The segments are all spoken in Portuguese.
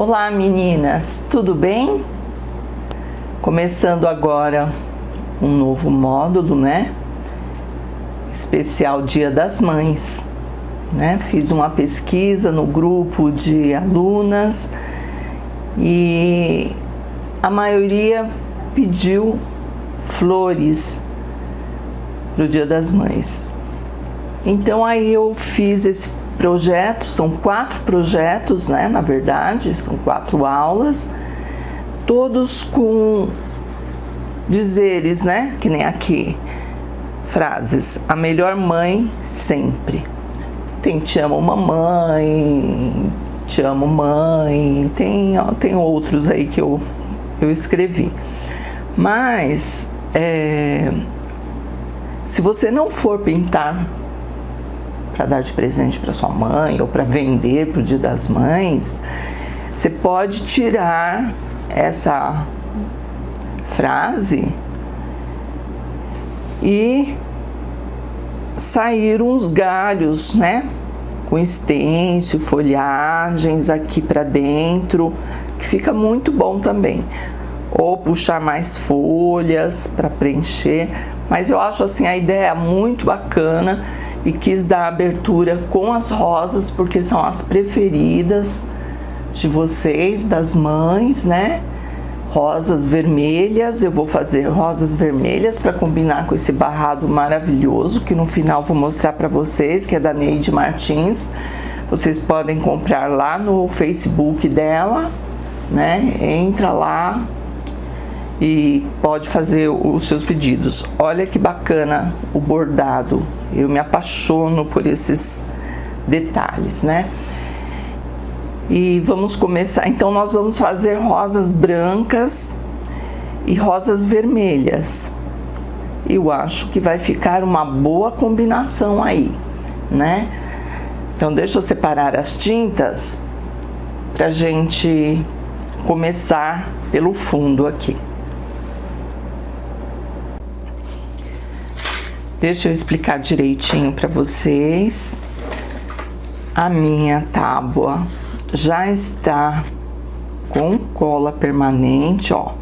Olá meninas, tudo bem? Começando agora um novo módulo, né? Especial Dia das Mães, né? Fiz uma pesquisa no grupo de alunas e a maioria pediu flores pro Dia das Mães. Então aí eu fiz esse projeto, são 4 projetos, né? Na verdade, são 4 aulas, todos com dizeres, né? Que nem aqui, frases: a melhor mãe sempre. Tem te amo mamãe, te amo mãe, tem outros aí que eu escrevi. Mas se você não for pintar para dar de presente para sua mãe ou para vender para o Dia das Mães, você pode tirar essa frase e sair uns galhos, né? Com estêncil, folhagens aqui para dentro, que fica muito bom também. Ou puxar mais folhas para preencher. Mas eu acho assim a ideia muito bacana e quis dar abertura com as rosas, porque são as preferidas de vocês, das mães, né? Rosas vermelhas, eu vou fazer rosas vermelhas para combinar com esse barrado maravilhoso, que no final vou mostrar para vocês, que é da Neide Martins. Vocês podem comprar lá no Facebook dela, né? Entra lá e pode fazer os seus pedidos. Olha que bacana o bordado, eu me apaixono por esses detalhes, né? E vamos começar, então nós vamos fazer rosas brancas e rosas vermelhas. Eu acho que vai ficar uma boa combinação aí, né? Então deixa eu separar as tintas pra gente começar pelo fundo aqui. Deixa eu explicar direitinho para vocês. A minha tábua já está com cola permanente, ó,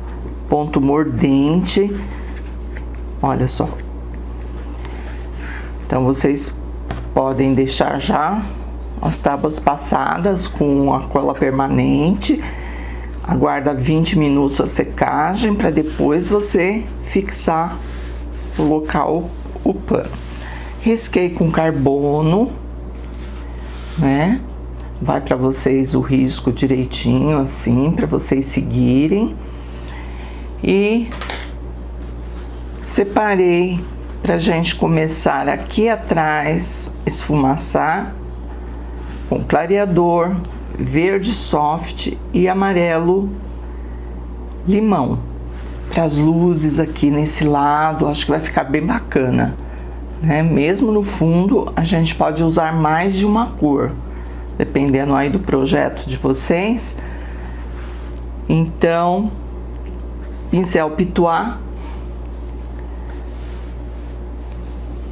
ponto mordente. Olha só. Então vocês podem deixar já as tábuas passadas com a cola permanente. Aguarda 20 minutos a secagem para depois você fixar o local, o pano. Risquei com carbono, né? Vai para vocês o risco direitinho assim, para vocês seguirem. E separei pra gente começar aqui atrás, esfumaçar com clareador verde soft e amarelo limão. Para as luzes aqui nesse lado, acho que vai ficar bem bacana, né? Mesmo no fundo, a gente pode usar mais de uma cor, dependendo aí do projeto de vocês. Então, pincel Pitois,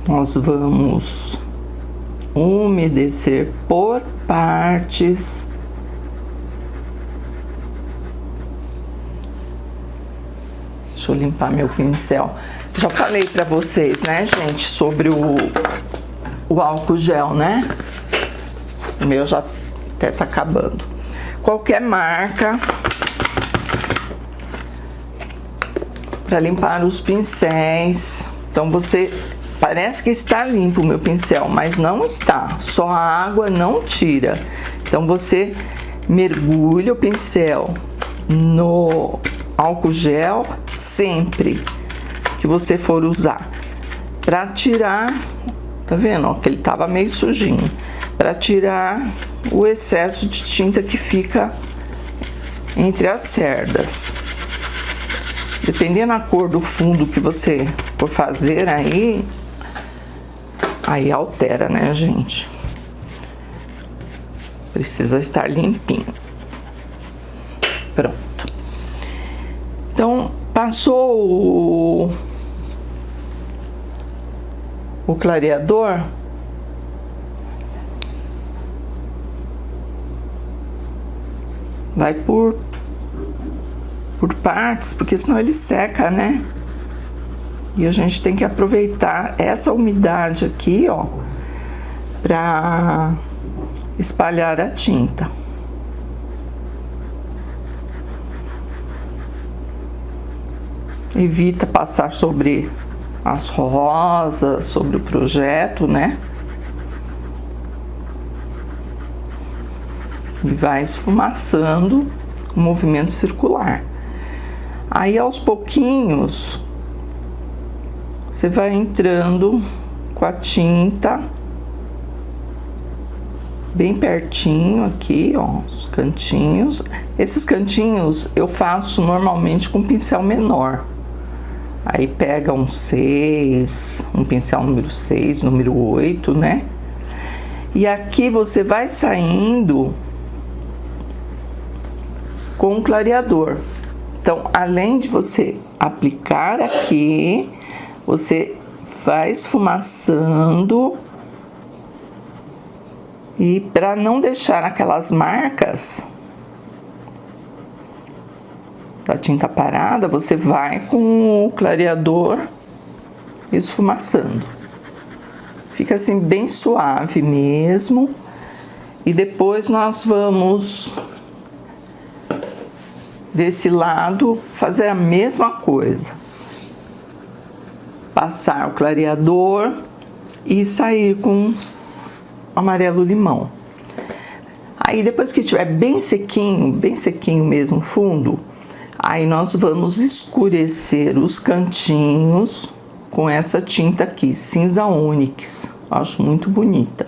nós vamos umedecer por partes. Deixa eu limpar meu pincel. Já falei pra vocês, né, gente, sobre o álcool gel, né? O meu já até tá acabando. Qualquer marca para limpar os pincéis. Então você parece que está limpo o meu pincel, mas não está. Só a água não tira. Então você mergulha o pincel no álcool gel sempre que você for usar, para tirar, tá vendo, ó, que ele tava meio sujinho, para tirar o excesso de tinta que fica entre as cerdas. Dependendo da cor do fundo que você for fazer aí altera, né, gente? Precisa estar limpinho. Pronto. Então, passou o clareador, vai por partes, porque senão ele seca, né? E a gente tem que aproveitar essa umidade aqui, ó, pra espalhar a tinta. Evita passar sobre as rosas, sobre o projeto, né? E vai esfumaçando o movimento circular. Aí, aos pouquinhos, você vai entrando com a tinta bem pertinho aqui, ó, os cantinhos. Esses cantinhos eu faço normalmente com pincel menor. Aí pega um 6, um pincel número 6, número 8, né? E aqui você vai saindo com o clareador. Então, além de você aplicar aqui, você vai esfumaçando. E para não deixar aquelas marcas da tinta parada, você vai com o clareador esfumaçando. Fica assim bem suave mesmo. E depois nós vamos desse lado fazer a mesma coisa. Passar o clareador e sair com amarelo limão. Aí depois que tiver bem sequinho mesmo o fundo, aí nós vamos escurecer os cantinhos com essa tinta aqui, cinza ônix. Acho muito bonita.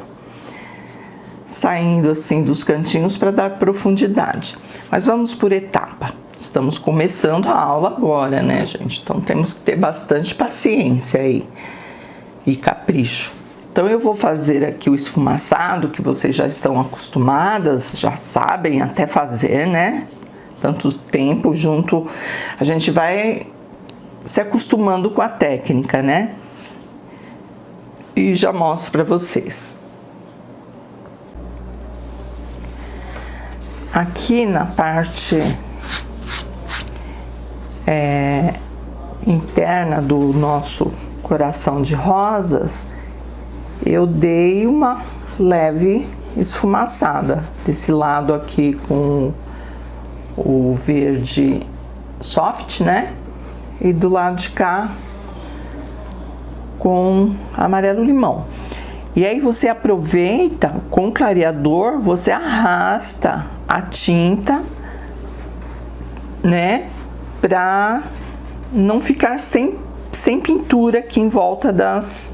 Saindo assim dos cantinhos para dar profundidade. Mas vamos por etapa. Estamos começando a aula agora, né, gente? Então temos que ter bastante paciência aí e capricho. Então eu vou fazer aqui o esfumaçado, que vocês já estão acostumadas, já sabem até fazer, né? Tanto tempo junto, a gente vai se acostumando com a técnica, né? E já mostro para vocês. Aqui na parte interna do nosso coração de rosas, eu dei uma leve esfumaçada desse lado aqui com o verde soft, né? E do lado de cá com amarelo limão. E aí você aproveita com o clareador, você arrasta a tinta, né? Pra não ficar sem pintura aqui em volta das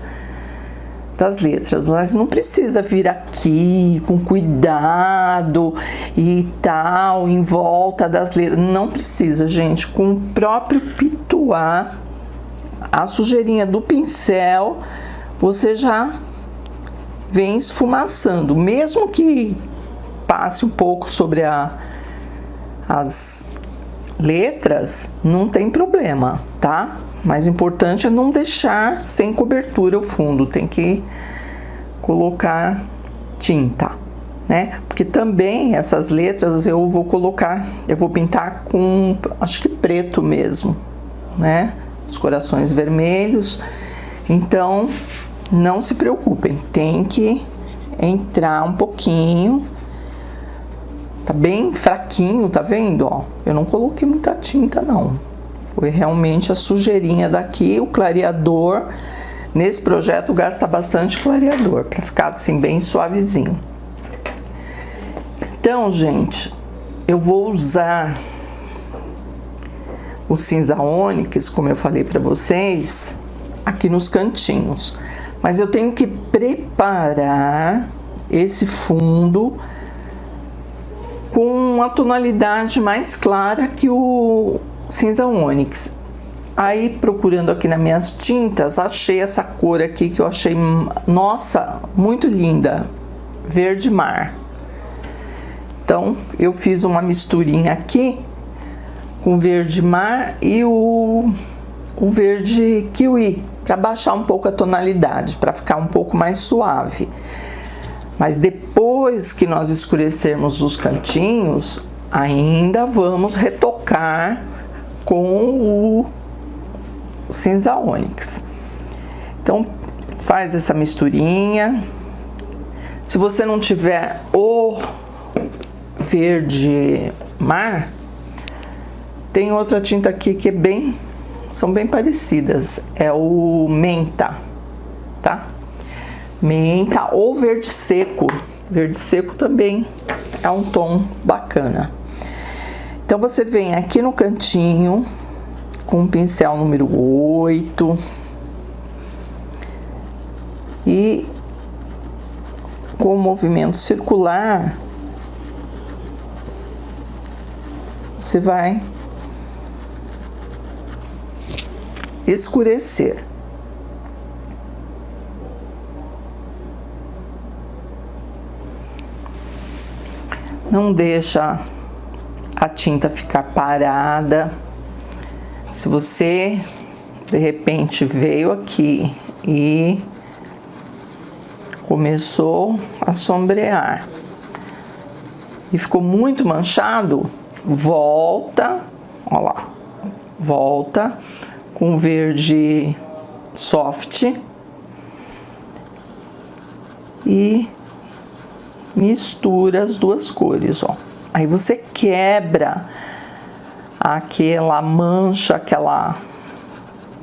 letras, mas não precisa vir aqui com cuidado e tal, em volta das letras, não precisa, gente. Com o próprio pituar, a sujeirinha do pincel, você já vem esfumaçando, mesmo que passe um pouco sobre as letras, não tem problema, tá? Mas o importante é não deixar sem cobertura o fundo, tem que colocar tinta, né? Porque também essas letras eu vou pintar com, acho que preto mesmo, né? Os corações vermelhos. Então, não se preocupem, tem que entrar um pouquinho. Tá bem fraquinho, tá vendo, ó? Eu não coloquei muita tinta, não. Foi realmente a sujeirinha daqui, o clareador. Nesse projeto gasta bastante clareador, para ficar assim bem suavezinho. Então, gente, eu vou usar o cinza ônix, como eu falei para vocês, aqui nos cantinhos. Mas eu tenho que preparar esse fundo com uma tonalidade mais clara que o cinza ônix. Aí, procurando aqui nas minhas tintas, achei essa cor aqui que eu achei, nossa, muito linda, verde mar. Então, eu fiz uma misturinha aqui com verde mar e o verde kiwi, para baixar um pouco a tonalidade, para ficar um pouco mais suave. Mas depois que nós escurecermos os cantinhos, ainda vamos retocar com o cinza ônix. Então, faz essa misturinha. Se você não tiver o verde mar, tem outra tinta aqui que são bem parecidas. É o menta, tá? Menta ou verde seco. Verde seco também é um tom bacana. Então, você vem aqui no cantinho com o pincel número 8 e com o movimento circular, você vai escurecer. Não deixa a tinta ficar parada. Se você de repente veio aqui e começou a sombrear e ficou muito manchado, volta, ó lá, volta com verde soft e mistura as duas cores, ó. Aí você quebra aquela mancha,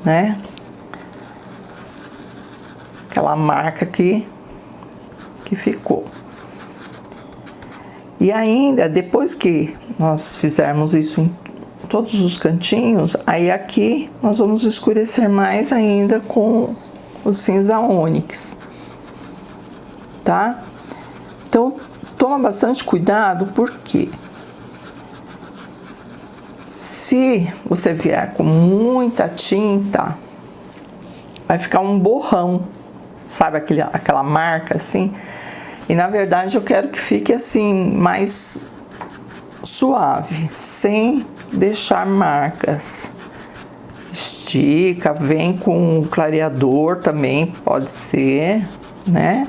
né? Aquela marca que ficou. E ainda, depois que nós fizermos isso em todos os cantinhos, aí aqui nós vamos escurecer mais ainda com o cinza ônix, tá? Então, toma bastante cuidado, porque se você vier com muita tinta, vai ficar um borrão, sabe aquela marca assim? E na verdade eu quero que fique assim, mais suave, sem deixar marcas. Estica, vem com clareador também, pode ser, né?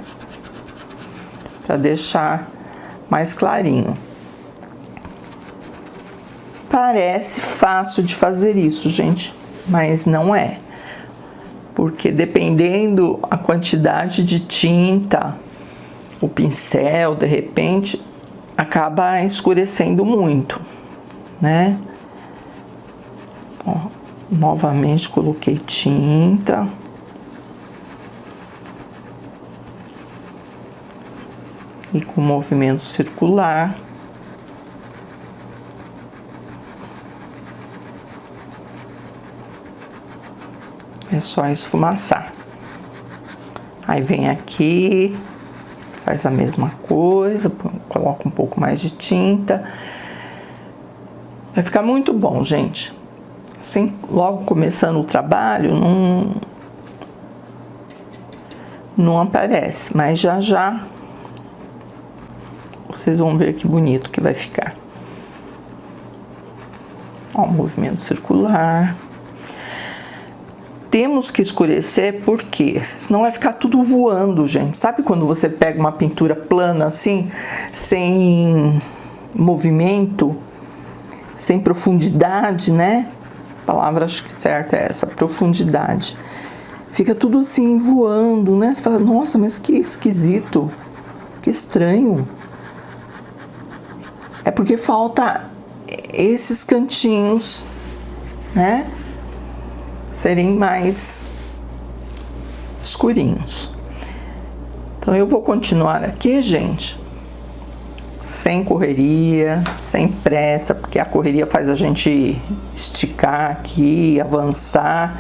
Para deixar mais clarinho. Parece fácil de fazer isso, gente, mas não é. Porque dependendo a quantidade de tinta, o pincel, de repente, acaba escurecendo muito, né? Ó, novamente coloquei tinta. E com movimento circular. É só esfumaçar. Aí vem aqui, faz a mesma coisa, coloca um pouco mais de tinta. Vai ficar muito bom, gente. Assim, logo começando o trabalho, não aparece, mas já vocês vão ver que bonito que vai ficar. Ó, o movimento circular. Temos que escurecer porque senão vai ficar tudo voando, gente. Sabe quando você pega uma pintura plana assim, sem movimento, sem profundidade, né? A palavra acho que certa é essa, profundidade. Fica tudo assim voando, né? Você fala, nossa, mas que esquisito, que estranho. É porque falta esses cantinhos, né? Serem mais escurinhos. Então eu vou continuar aqui, gente, sem correria, sem pressa, porque a correria faz a gente esticar aqui, avançar.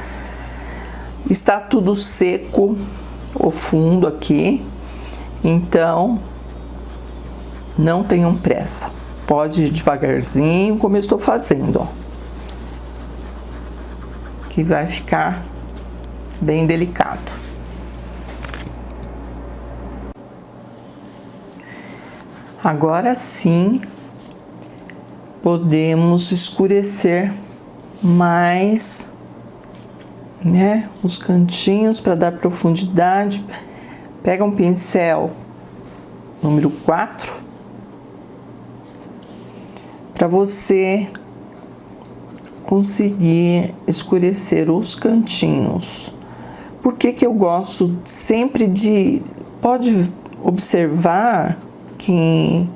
Está tudo seco, o fundo aqui, então não tenham pressa. Pode ir devagarzinho, como eu estou fazendo, ó. Que vai ficar bem delicado. Agora sim, podemos escurecer mais, né, os cantinhos para dar profundidade. Pega um pincel número 4 para você conseguir escurecer os cantinhos. Por que que eu gosto sempre de... Pode observar que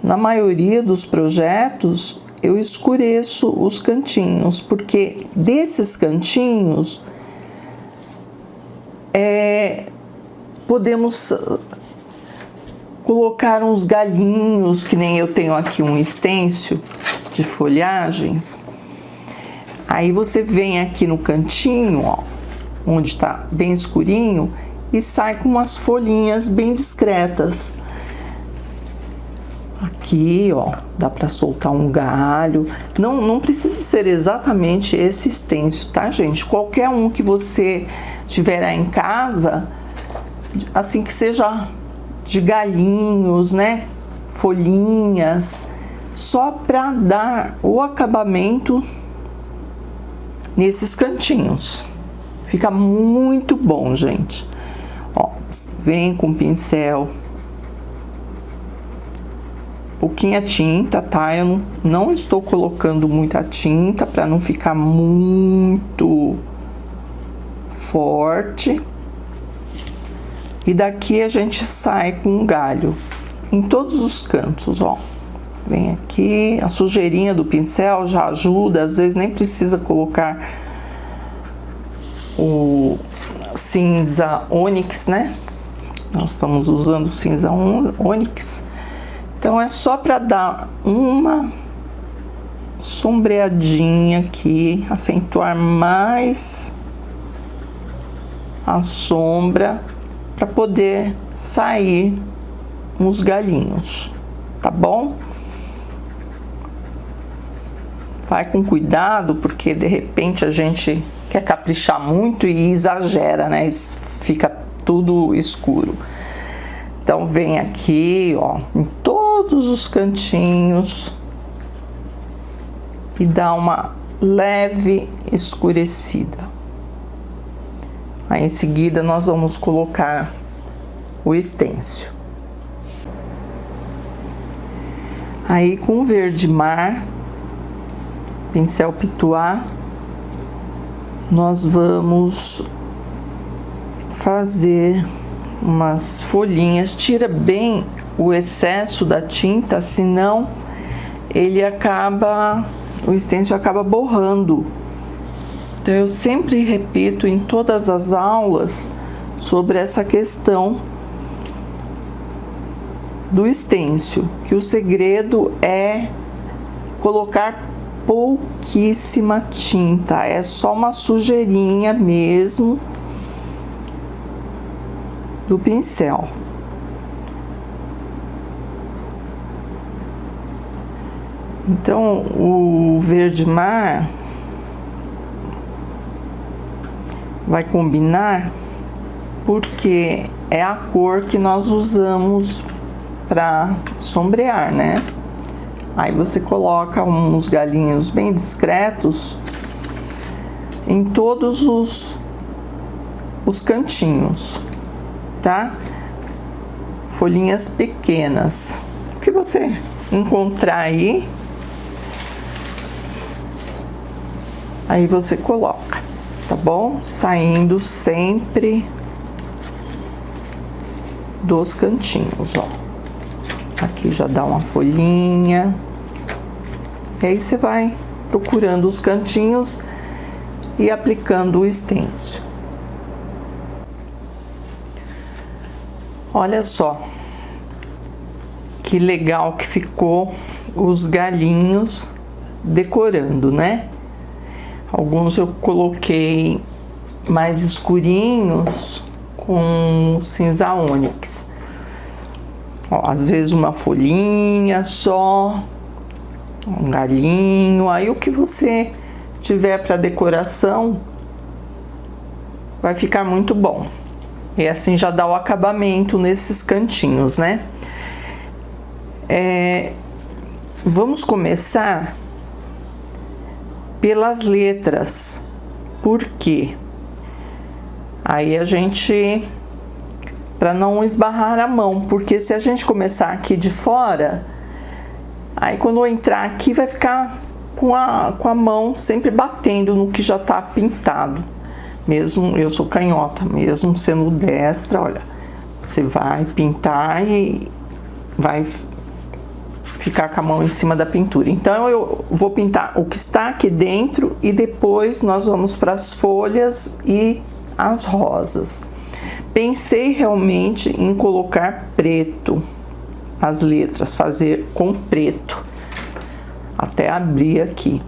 na maioria dos projetos eu escureço os cantinhos, porque desses cantinhos podemos colocar uns galhinhos, que nem eu tenho aqui um stencil de folhagens. Aí você vem aqui no cantinho, ó, onde tá bem escurinho, e sai com umas folhinhas bem discretas. Aqui, ó, dá para soltar um galho. Não precisa ser exatamente esse stencil, tá, gente? Qualquer um que você tiver aí em casa, assim que seja de galhinhos, né? Folhinhas, só para dar o acabamento nesses cantinhos. Fica muito bom, gente. Ó, vem com o pincel, pouquinha tinta, tá? Eu não estou colocando muita tinta para não ficar muito forte. E daqui a gente sai com um galho em todos os cantos, ó. Vem aqui, a sujeirinha do pincel já ajuda, às vezes nem precisa colocar o cinza ônix, né? Nós estamos usando cinza ônix. Então é só para dar uma sombreadinha aqui, acentuar mais a sombra para poder sair uns galhinhos, tá bom? Vai com cuidado, porque de repente a gente quer caprichar muito e exagera, né? Fica tudo escuro. Então vem aqui, ó, em todos os cantinhos e dá uma leve escurecida. Aí em seguida nós vamos colocar o stencil. Aí com o verde mar, pincel pituá, nós vamos fazer umas folhinhas. Tira bem o excesso da tinta, senão o stencil acaba borrando. Então eu sempre repito em todas as aulas sobre essa questão do stencil, que o segredo é colocar pouquíssima tinta, é só uma sujeirinha mesmo do pincel. Então o verde mar vai combinar porque é a cor que nós usamos para sombrear, né? Aí você coloca uns galinhos bem discretos em todos os cantinhos, tá? Folhinhas pequenas. O que você encontrar aí você coloca, tá bom? Saindo sempre dos cantinhos, ó. Aqui já dá uma folhinha. E aí você vai procurando os cantinhos e aplicando o stencil. Olha só que legal que ficou os galinhos decorando, né? Alguns eu coloquei mais escurinhos com cinza ônix. Ó, às vezes uma folhinha só, um galinho. Aí o que você tiver para decoração vai ficar muito bom. E assim já dá o acabamento nesses cantinhos, né? Vamos começar pelas letras. Por quê? Aí a gente, para não esbarrar a mão, porque se a gente começar aqui de fora, Aí quando eu entrar aqui, vai ficar com a mão sempre batendo no que já tá pintado. Mesmo, eu sou canhota, mesmo sendo destra, olha, você vai pintar e vai ficar com a mão em cima da pintura. Então eu vou pintar o que está aqui dentro e depois nós vamos para as folhas e as rosas. Pensei realmente em colocar preto, as letras, fazer com preto, até abrir aqui,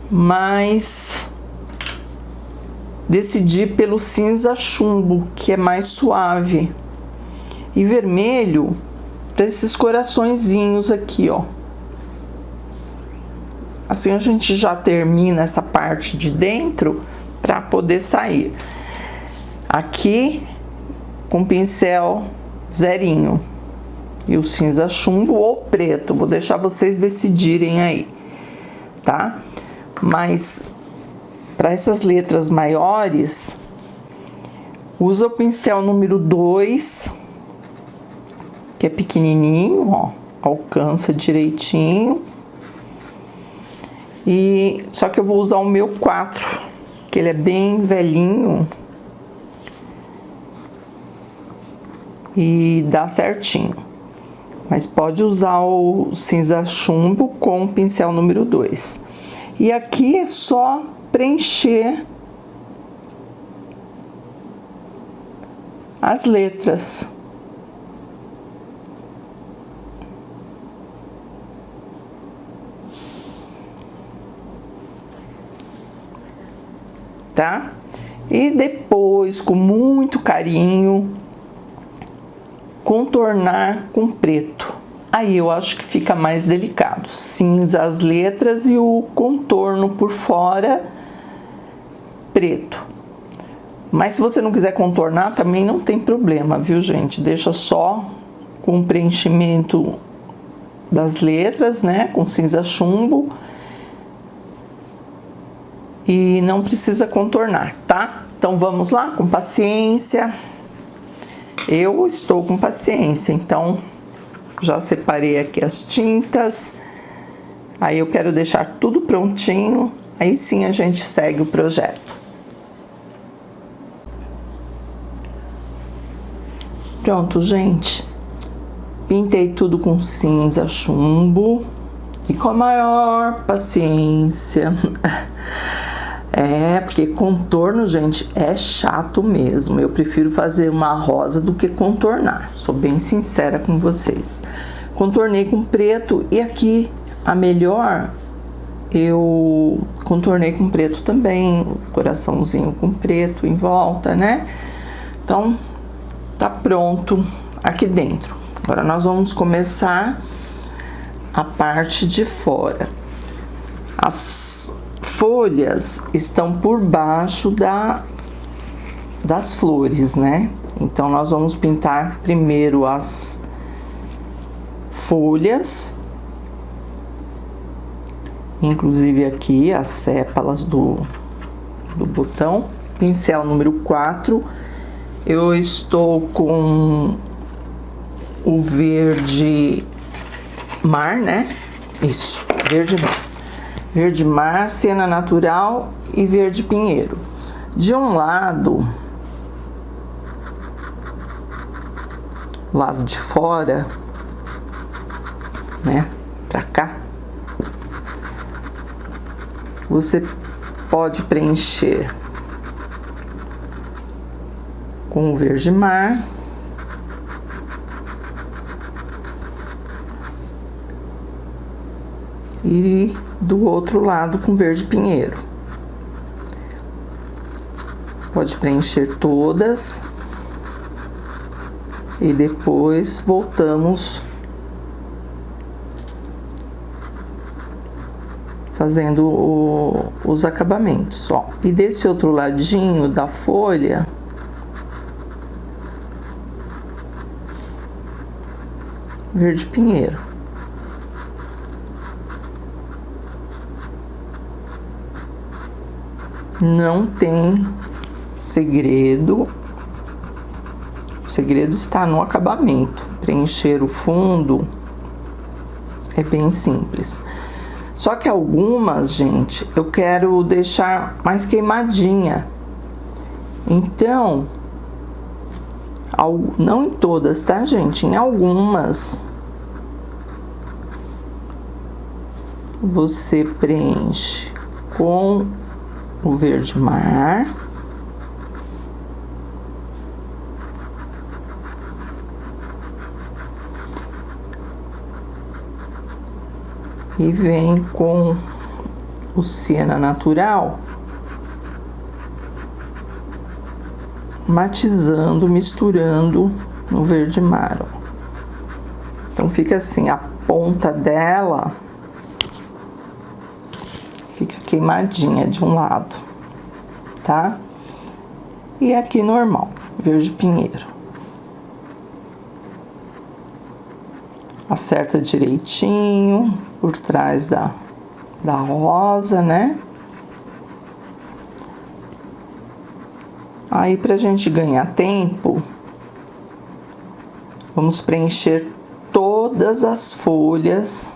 mas decidi pelo cinza chumbo, que é mais suave, e vermelho para esses coraçõezinhos aqui, ó. Assim a gente já termina essa parte de dentro para poder sair. Aqui com pincel zerinho e o cinza chumbo ou preto, vou deixar vocês decidirem aí, tá? Mas para essas letras maiores, usa o pincel número 2, que é pequenininho, ó, alcança direitinho. E só que eu vou usar o meu 4, que ele é bem velhinho e dá certinho. Mas pode usar o cinza chumbo com o pincel número 2. E aqui é só preencher as letras. Tá? E depois, com muito carinho, contornar com preto. Aí eu acho que fica mais delicado. Cinza as letras e o contorno por fora preto. Mas se você não quiser contornar, também não tem problema, viu, gente? Deixa só com o preenchimento das letras, né? Com cinza chumbo. E não precisa contornar, tá? Então vamos lá, com paciência. Eu estou com paciência, então já separei aqui as tintas. Aí eu quero deixar tudo prontinho, aí sim a gente segue o projeto. Pronto, gente. Pintei tudo com cinza chumbo e com a maior paciência. É, porque contorno, gente, é chato mesmo. Eu prefiro fazer uma rosa do que contornar. Sou bem sincera com vocês. Contornei com preto e aqui a melhor eu contornei com preto também. Coraçãozinho com preto em volta, né? Então, tá pronto aqui dentro. Agora nós vamos começar a parte de fora. As folhas estão por baixo das flores, né? Então nós vamos pintar primeiro as folhas, inclusive aqui as sépalas do botão. Pincel número 4, eu estou com o verde mar, né? Isso, verde mar. Verde mar, siena natural e verde pinheiro. De um lado de fora, né, pra cá, você pode preencher com o verde mar. E do outro lado com verde pinheiro. Pode preencher todas. E depois voltamos fazendo os acabamentos, ó. E desse outro ladinho da folha, verde pinheiro. Não tem segredo. O segredo está no acabamento. Preencher o fundo É bem simples. Só que algumas, gente, eu quero deixar mais queimadinha. Então, não em todas, tá, gente? Em algumas, você preenche com o verde mar. E vem com o siena natural, matizando, misturando no verde mar, ó. Então fica assim, a ponta dela fica queimadinha de um lado, tá? E aqui normal, verde pinheiro. Acerta direitinho por trás da rosa, né? Aí, pra gente ganhar tempo, vamos preencher todas as folhas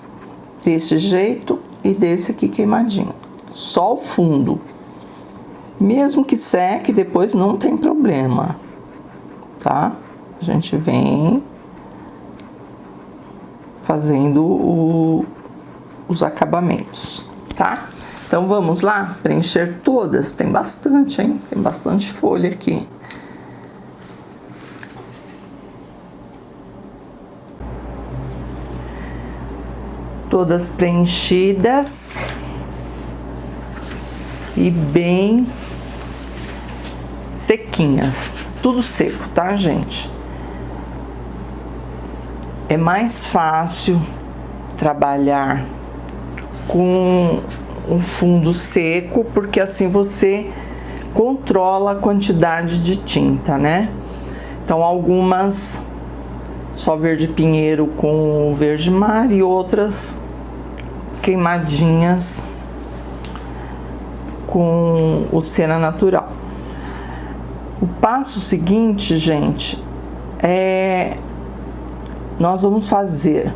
desse jeito e desse aqui queimadinho. Só o fundo. Mesmo que seque, depois não tem problema, tá? A gente vem fazendo os acabamentos, tá? Então, vamos lá preencher todas. Tem bastante, hein? Tem bastante folha aqui. Todas preenchidas e bem sequinhas. Tudo seco, tá, gente? É mais fácil trabalhar com um fundo seco, porque assim você controla a quantidade de tinta, né? Então, algumas só verde pinheiro com o verde mar e outras queimadinhas com o siena natural. O passo seguinte, gente, nós vamos fazer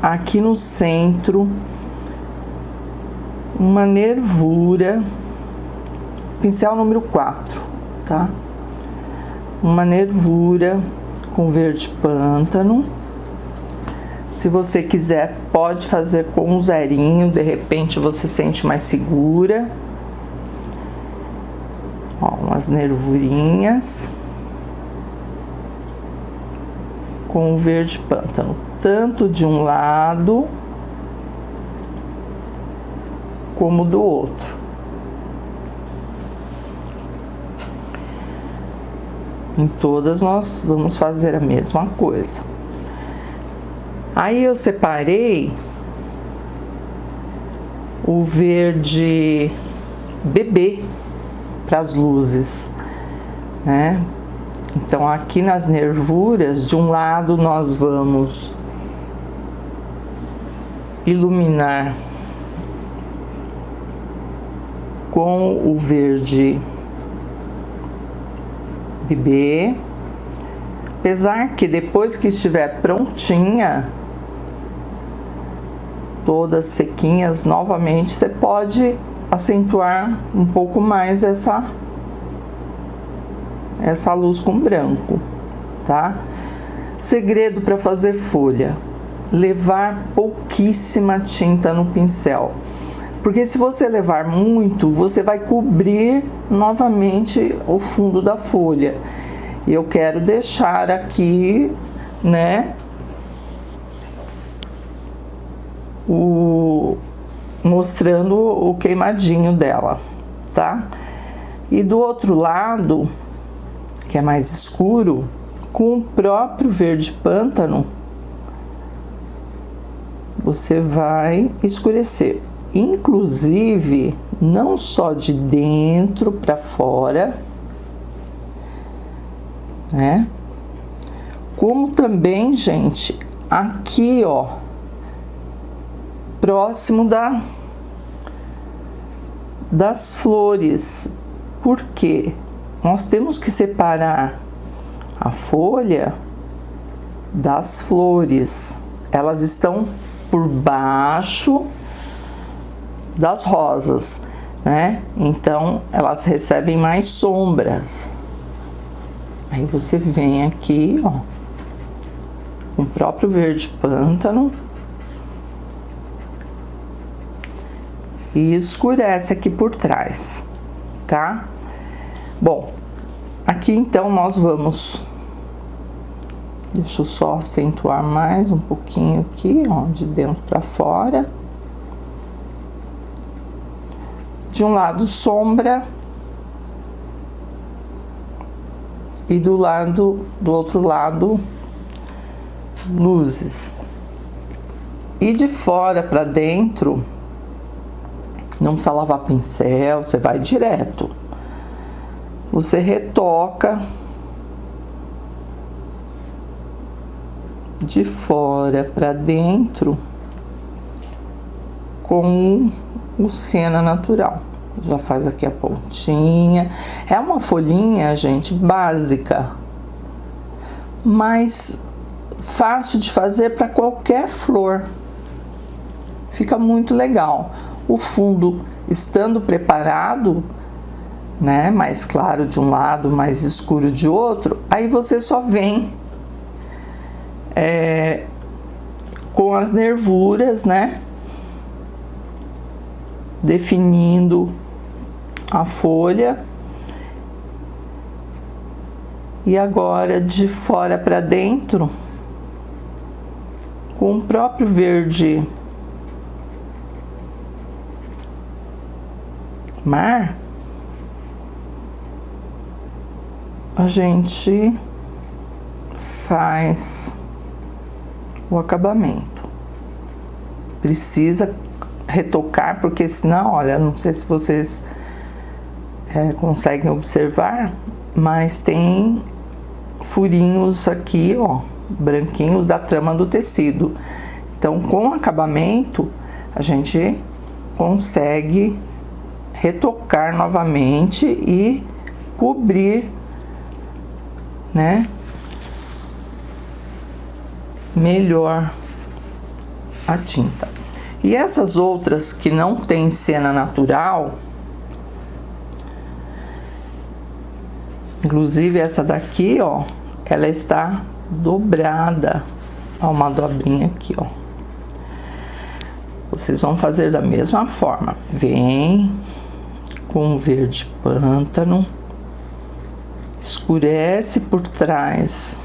aqui no centro uma nervura, pincel número 4, tá? Uma nervura com verde pântano. Se você quiser, pode fazer com um zerinho, de repente você sente mais segura. Ó, umas nervurinhas com o verde pântano, tanto de um lado como do outro. Em todas nós vamos fazer a mesma coisa. Aí eu separei o verde bebê para as luzes, né? Então, aqui nas nervuras, de um lado nós vamos iluminar com o verde bebê, apesar que depois que estiver prontinha, todas sequinhas, novamente você pode acentuar um pouco mais essa luz com branco, tá? Segredo para fazer folha: levar pouquíssima tinta no pincel, porque se você levar muito, você vai cobrir novamente o fundo da folha. E eu quero deixar aqui, né, mostrando o queimadinho dela, tá? E do outro lado, que é mais escuro, com o próprio verde pântano, você vai escurecer. Inclusive, não só de dentro para fora, né? Como também, gente, aqui, ó, próximo das flores. Por quê? Nós temos que separar a folha das flores. Elas estão por baixo das rosas, né? Então elas recebem mais sombras. Aí você vem aqui, ó, com o próprio verde pântano e escurece aqui por trás, tá? Bom, aqui então nós vamos, deixa eu só acentuar mais um pouquinho aqui, ó, de dentro para fora. De um lado sombra e do outro lado luzes. E de fora para dentro não precisa lavar pincel, você vai direto. Você retoca de fora para dentro com o siena natural. Já faz aqui a pontinha. É uma folhinha, gente, básica, mas fácil de fazer para qualquer flor. Fica muito legal. O fundo estando preparado, né, mais claro de um lado, mais escuro de outro, aí você só vem com as nervuras, né, definindo a folha. E agora de fora para dentro, com o próprio verde mar, a gente faz o acabamento. Precisa retocar, porque senão, olha, não sei se vocês conseguem observar, mas tem furinhos aqui, ó, branquinhos da trama do tecido. Então, com o acabamento, a gente consegue retocar novamente e cobrir, né, melhor a tinta. E essas outras que não tem siena natural, inclusive essa daqui, ó, ela está dobrada, ó, uma dobrinha aqui, ó. Vocês vão fazer da mesma forma. Vem com o verde pântano, escurece por trás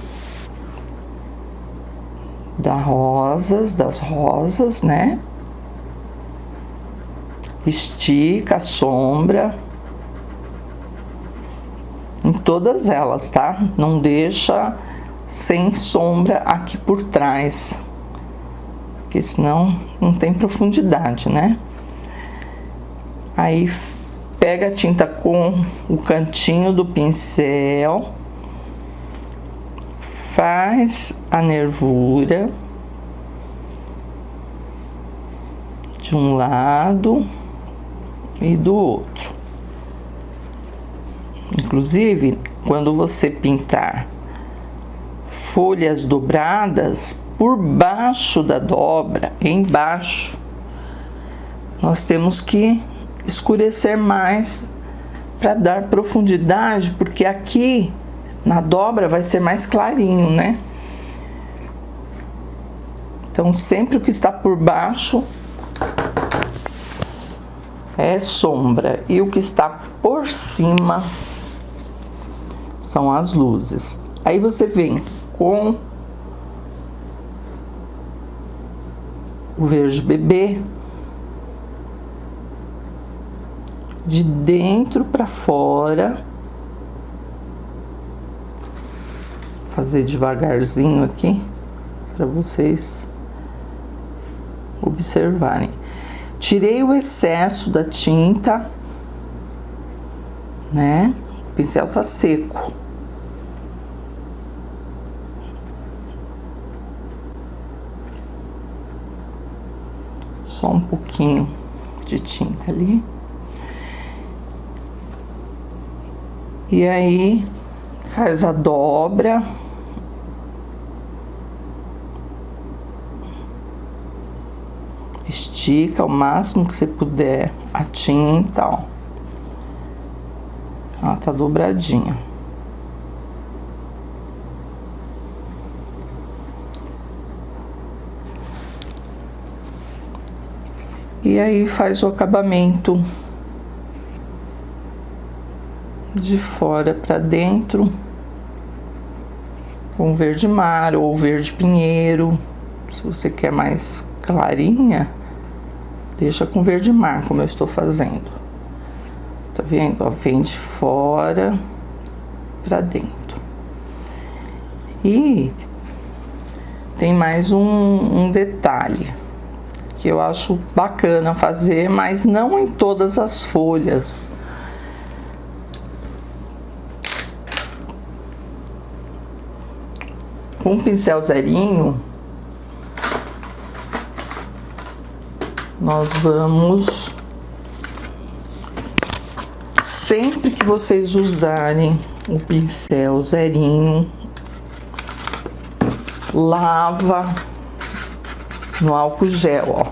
das rosas, né? Estica a sombra em todas elas, tá? Não deixa sem sombra aqui por trás, porque senão não tem profundidade, né? Aí pega a tinta com o cantinho do pincel, faz a nervura de um lado e do outro. Inclusive, quando você pintar folhas dobradas, por baixo da dobra, embaixo, nós temos que escurecer mais para dar profundidade, porque aqui na dobra vai ser mais clarinho, né? Então, sempre o que está por baixo é sombra e o que está por cima são as luzes. Aí você vem com o verde bebê de dentro para fora, fazer devagarzinho aqui para vocês observarem. Tirei o excesso da tinta, né? O pincel tá seco. Só um pouquinho de tinta ali. E aí, faz a dobra. Estica o máximo que você puder a tinta, ó. Ela tá dobradinha. E aí faz o acabamento de fora para dentro com verde mar ou verde pinheiro. Se você quer mais clarinha, deixa com verde mar, como eu estou fazendo. Tá vendo? Ó, vem de fora para dentro. E tem mais um detalhe que eu acho bacana fazer, mas não em todas as folhas. Com o pincel zerinho, nós vamos, sempre que vocês usarem o pincel zerinho, lava no álcool gel, ó.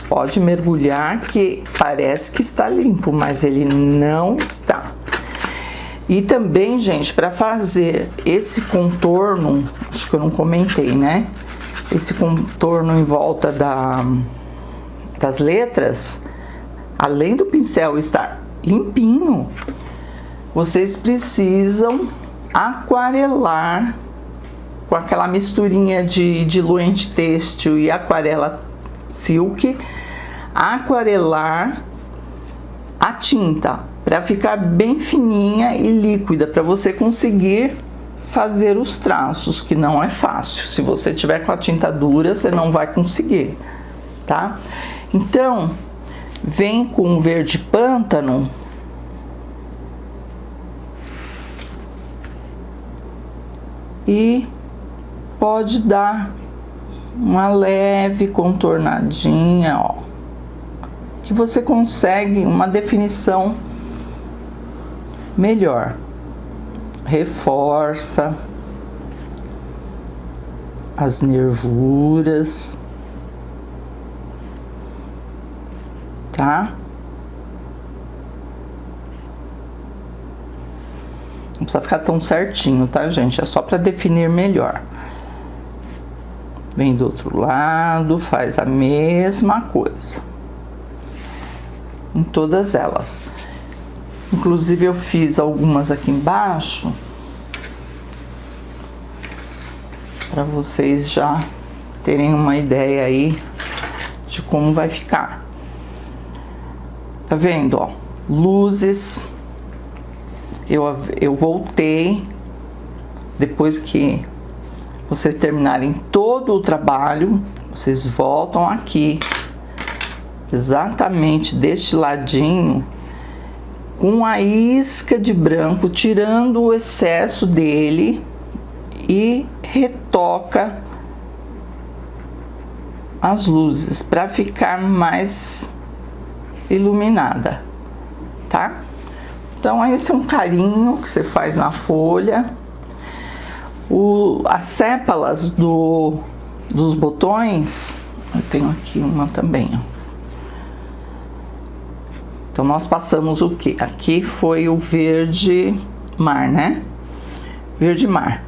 Pode mergulhar que parece que está limpo, mas ele não está. E também, gente, para fazer esse contorno, acho que eu não comentei, né? Esse contorno em volta das letras, além do pincel estar limpinho, vocês precisam aquarelar com aquela misturinha de diluente têxtil e aquarela silk, aquarelar a tinta para ficar bem fininha e líquida, para você conseguir fazer os traços, que não é fácil. Se você tiver com a tinta dura, você não vai conseguir, tá? Então, vem com o verde pântano e pode dar uma leve contornadinha, ó, que você consegue uma definição melhor. Reforça as nervuras, tá? Não precisa ficar tão certinho, tá, gente? É só para definir melhor. Vem do outro lado, faz a mesma coisa em todas elas. Inclusive eu fiz algumas aqui embaixo para vocês já terem uma ideia aí de como vai ficar. Tá vendo, ó? Luzes. Eu voltei depois que vocês terminarem todo o trabalho, vocês voltam aqui exatamente deste ladinho com a isca de branco, tirando o excesso dele e retoca as luzes para ficar mais iluminada, tá? Então esse é um carinho que você faz na folha. As sépalas dos botões, eu tenho aqui uma também, ó. Então nós passamos o que? Aqui foi o verde mar, né? Verde mar.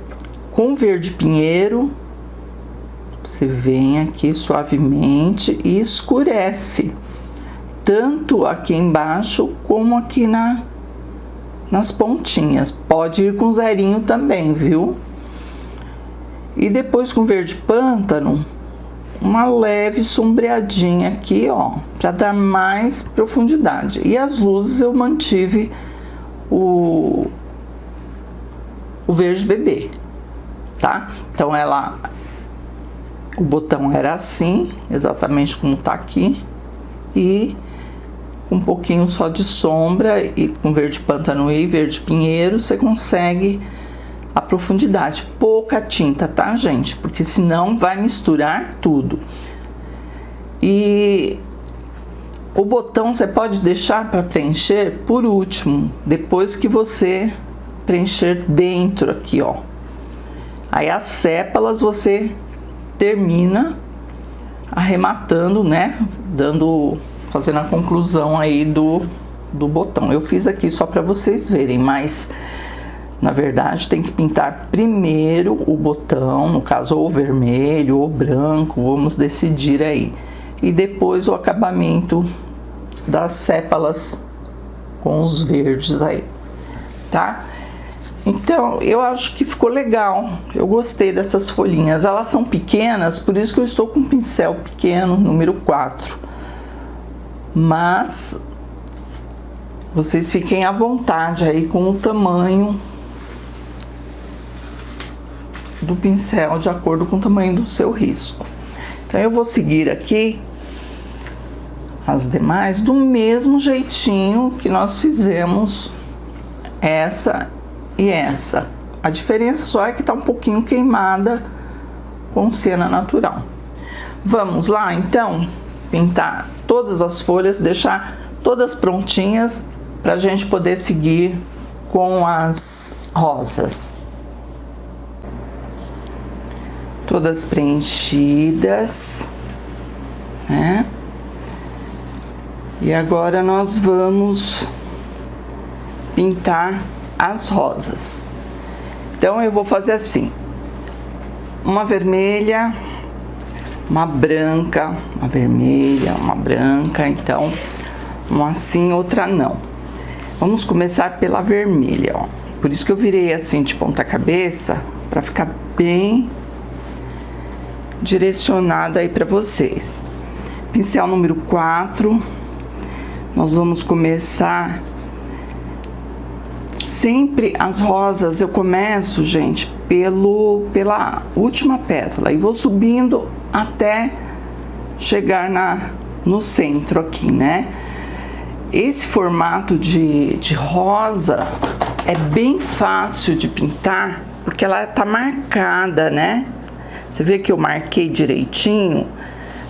Com verde pinheiro, você vem aqui suavemente e escurece, tanto aqui embaixo como aqui nas pontinhas. Pode ir com zerinho também, viu? E depois com verde pântano, uma leve sombreadinha aqui, ó, para dar mais profundidade. E as luzes eu mantive o verde bebê, tá? Então o botão era assim, exatamente como tá aqui, e um pouquinho só de sombra, e com verde pântano e verde pinheiro você consegue a profundidade. Pouca tinta, tá, gente? Porque senão vai misturar tudo. E o botão você pode deixar para preencher por último, depois que você preencher dentro aqui, ó. Aí as sépalas você termina arrematando, né? Fazendo a conclusão aí do botão. Eu fiz aqui só para vocês verem, mas na verdade tem que pintar primeiro o botão, no caso ou vermelho ou branco, vamos decidir aí. E depois o acabamento das sépalas com os verdes aí, tá? Então, eu acho que ficou legal. Eu gostei dessas folhinhas. Elas são pequenas, por isso que eu estou com um pincel pequeno, número 4. Mas vocês fiquem à vontade aí com o tamanho do pincel, de acordo com o tamanho do seu risco. Então, eu vou seguir aqui as demais do mesmo jeitinho que nós fizemos essa e essa. A diferença só é que tá um pouquinho queimada com cera natural. Vamos lá, então, pintar todas as folhas, deixar todas prontinhas pra gente poder seguir com as rosas. Todas preenchidas, né? E agora nós vamos pintar as rosas. Então eu vou fazer assim: uma vermelha, uma branca, uma vermelha, uma branca, então uma assim, outra não. Vamos começar pela vermelha, ó. Por isso que eu virei assim de ponta cabeça, para ficar bem direcionada aí para vocês. Pincel número 4. Nós vamos começar sempre as rosas. Eu começo, gente, pela última pétala e vou subindo até chegar no centro aqui, né? Esse formato de rosa é bem fácil de pintar porque ela tá marcada, né? Você vê que eu marquei direitinho.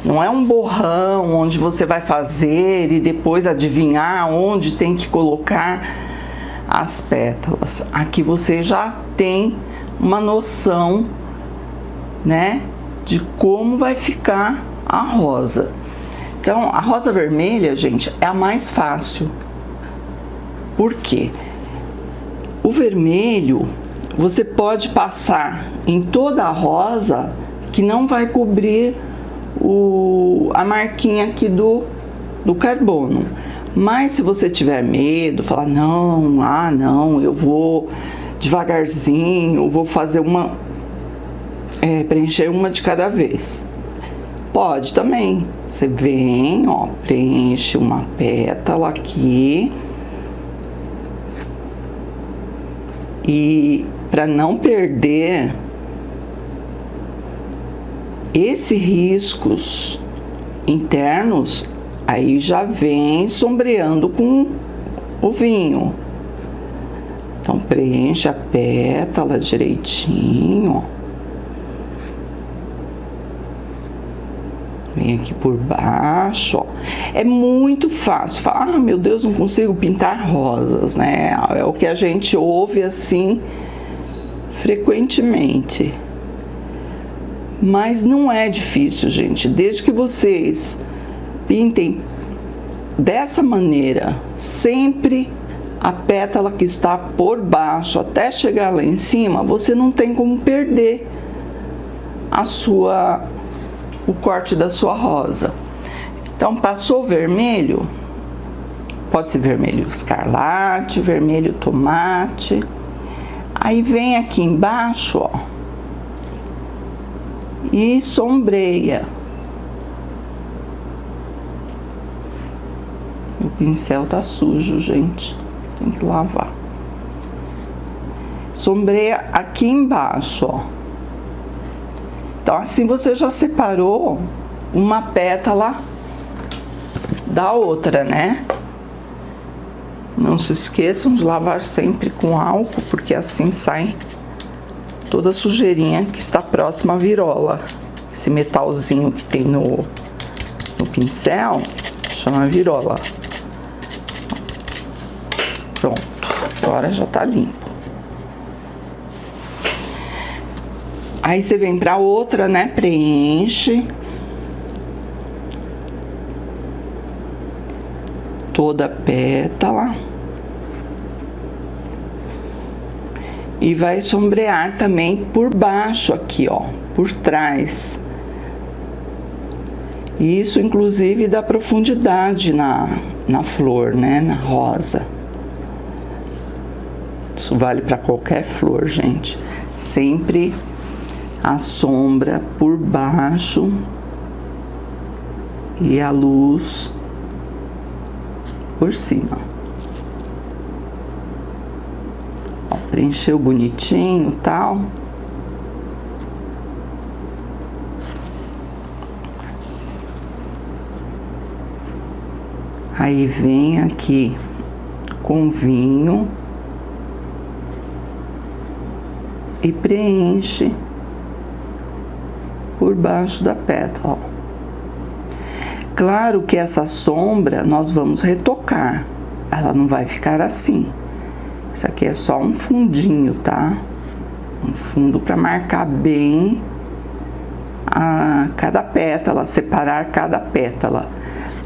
Não é um borrão onde você vai fazer e depois adivinhar onde tem que colocar as pétalas. Aqui você já tem uma noção, né, de como vai ficar a rosa. Então, a rosa vermelha, gente, é a mais fácil. Por quê? O vermelho, você pode passar em toda a rosa que não vai cobrir a marquinha aqui do carbono. Mas se você tiver medo, falar não, eu vou devagarzinho, vou fazer preencher uma de cada vez. Pode também. Você vem, ó, preenche uma pétala aqui. E para não perder esses riscos internos, aí já vem sombreando com o vinho. Então preenche a pétala direitinho, ó. Vem aqui por baixo, ó. É muito fácil. Fala, meu Deus, não consigo pintar rosas, né? É o que a gente ouve assim frequentemente. Mas não é difícil, gente. Desde que vocês pintem dessa maneira, sempre a pétala que está por baixo até chegar lá em cima, você não tem como perder o corte da sua rosa. Então, passou o vermelho, pode ser vermelho escarlate, vermelho tomate. Aí vem aqui embaixo, ó, e sombreia. O pincel tá sujo, gente, tem que lavar. Sombreia aqui embaixo, ó. Então, assim você já separou uma pétala da outra, né? Não se esqueçam de lavar sempre com álcool, porque assim sai toda a sujeirinha que está próxima à virola. Esse metalzinho que tem no pincel chama virola. Pronto, agora já tá limpo. Aí você vem pra outra, né? Preenche toda a pétala. E vai sombrear também por baixo aqui, ó, por trás. Isso, inclusive, dá profundidade na flor, né, na rosa. Isso vale para qualquer flor, gente. Sempre a sombra por baixo e a luz por cima. Ó, preencheu bonitinho, tal. Aí vem aqui com vinho e preenche por baixo da pétala, ó. Claro que essa sombra nós vamos retocar, ela não vai ficar assim. Isso aqui é só um fundinho, tá? Um fundo para marcar bem cada pétala, separar cada pétala.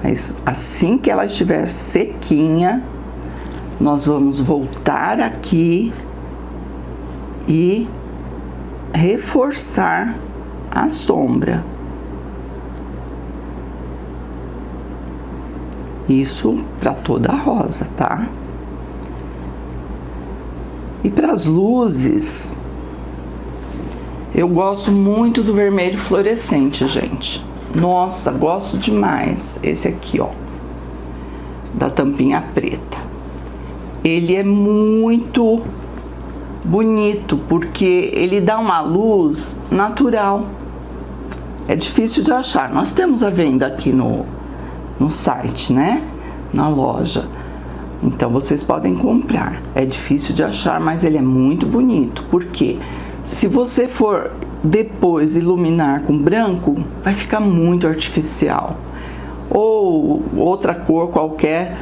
Mas assim que ela estiver sequinha, nós vamos voltar aqui e reforçar a sombra. Isso para toda a rosa, tá? E para as luzes, eu gosto muito do vermelho fluorescente, gente. Nossa, gosto demais. Esse aqui, ó, da tampinha preta. Ele é muito bonito, porque ele dá uma luz natural. É difícil de achar. Nós temos a venda aqui no site, né? Na loja. Então, vocês podem comprar. É difícil de achar, mas ele é muito bonito. Por quê? Se você for depois iluminar com branco, vai ficar muito artificial. Ou outra cor qualquer,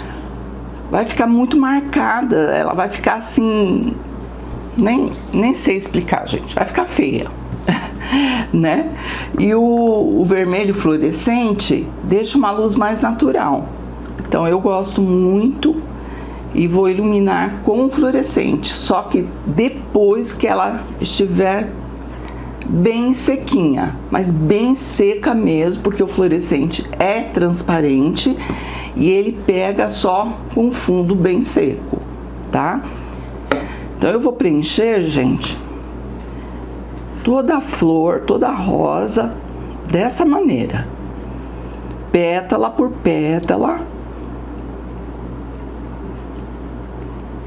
vai ficar muito marcada. Ela vai ficar assim... Nem sei explicar, gente. Vai ficar feia. Né? E o vermelho fluorescente deixa uma luz mais natural. Então eu gosto muito e vou iluminar com o fluorescente, só que depois que ela estiver bem sequinha, mas bem seca mesmo, porque o fluorescente é transparente e ele pega só com o fundo bem seco, tá? Então eu vou preencher, gente, toda a flor, toda a rosa, dessa maneira, pétala por pétala,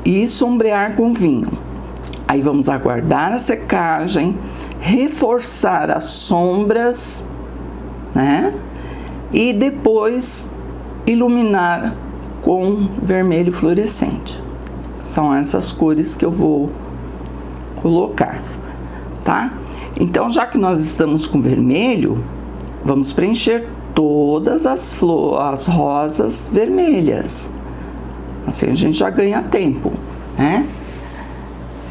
e sombrear com vinho. Aí vamos aguardar a secagem, reforçar as sombras, né? E depois iluminar com vermelho fluorescente. São essas cores que eu vou colocar, tá? Então, já que nós estamos com vermelho, vamos preencher todas as rosas vermelhas. Assim a gente já ganha tempo, né?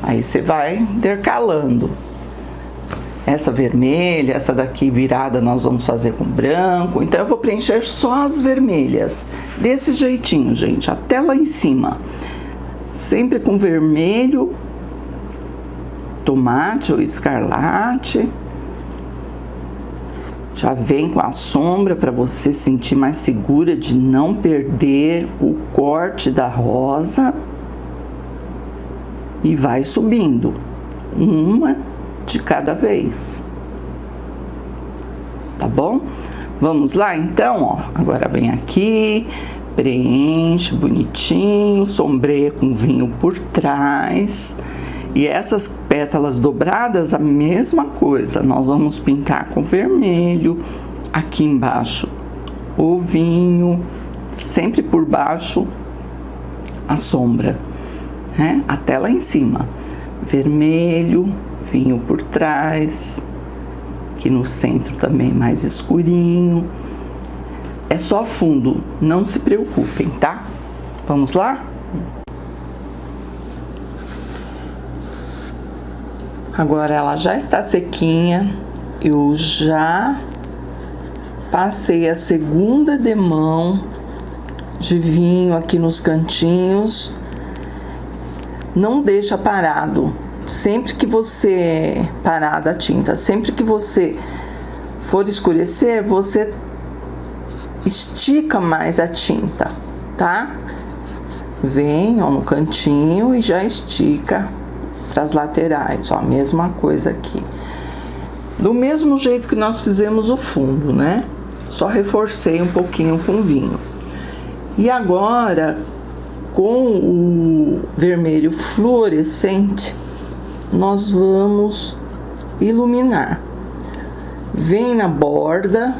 Aí você vai intercalando. Essa vermelha, essa daqui virada nós vamos fazer com branco. Então eu vou preencher só as vermelhas. Desse jeitinho, gente, até lá em cima. Sempre com vermelho, tomate ou escarlate. Já vem com a sombra para você sentir mais segura de não perder o corte da rosa. E vai subindo, uma de cada vez. Tá bom? Vamos lá então, ó. Agora vem aqui, preenche bonitinho, sombreia com vinho por trás. E essas pétalas dobradas, a mesma coisa. Nós vamos pintar com vermelho. Aqui embaixo, o vinho. Sempre por baixo, a sombra, né? Até lá em cima. Vermelho, vinho por trás. Aqui no centro também mais escurinho. É só fundo, não se preocupem, tá? Vamos lá? Agora ela já está sequinha, eu já passei a segunda demão de vinho aqui nos cantinhos. Não deixa parado. Sempre que você parar da tinta, sempre que você for escurecer, você estica mais a tinta, tá? Vem, ó, no cantinho e já estica para as laterais, ó, a mesma coisa aqui. Do mesmo jeito que nós fizemos o fundo, né? Só reforcei um pouquinho com vinho. E agora, com o vermelho fluorescente, nós vamos iluminar. Vem na borda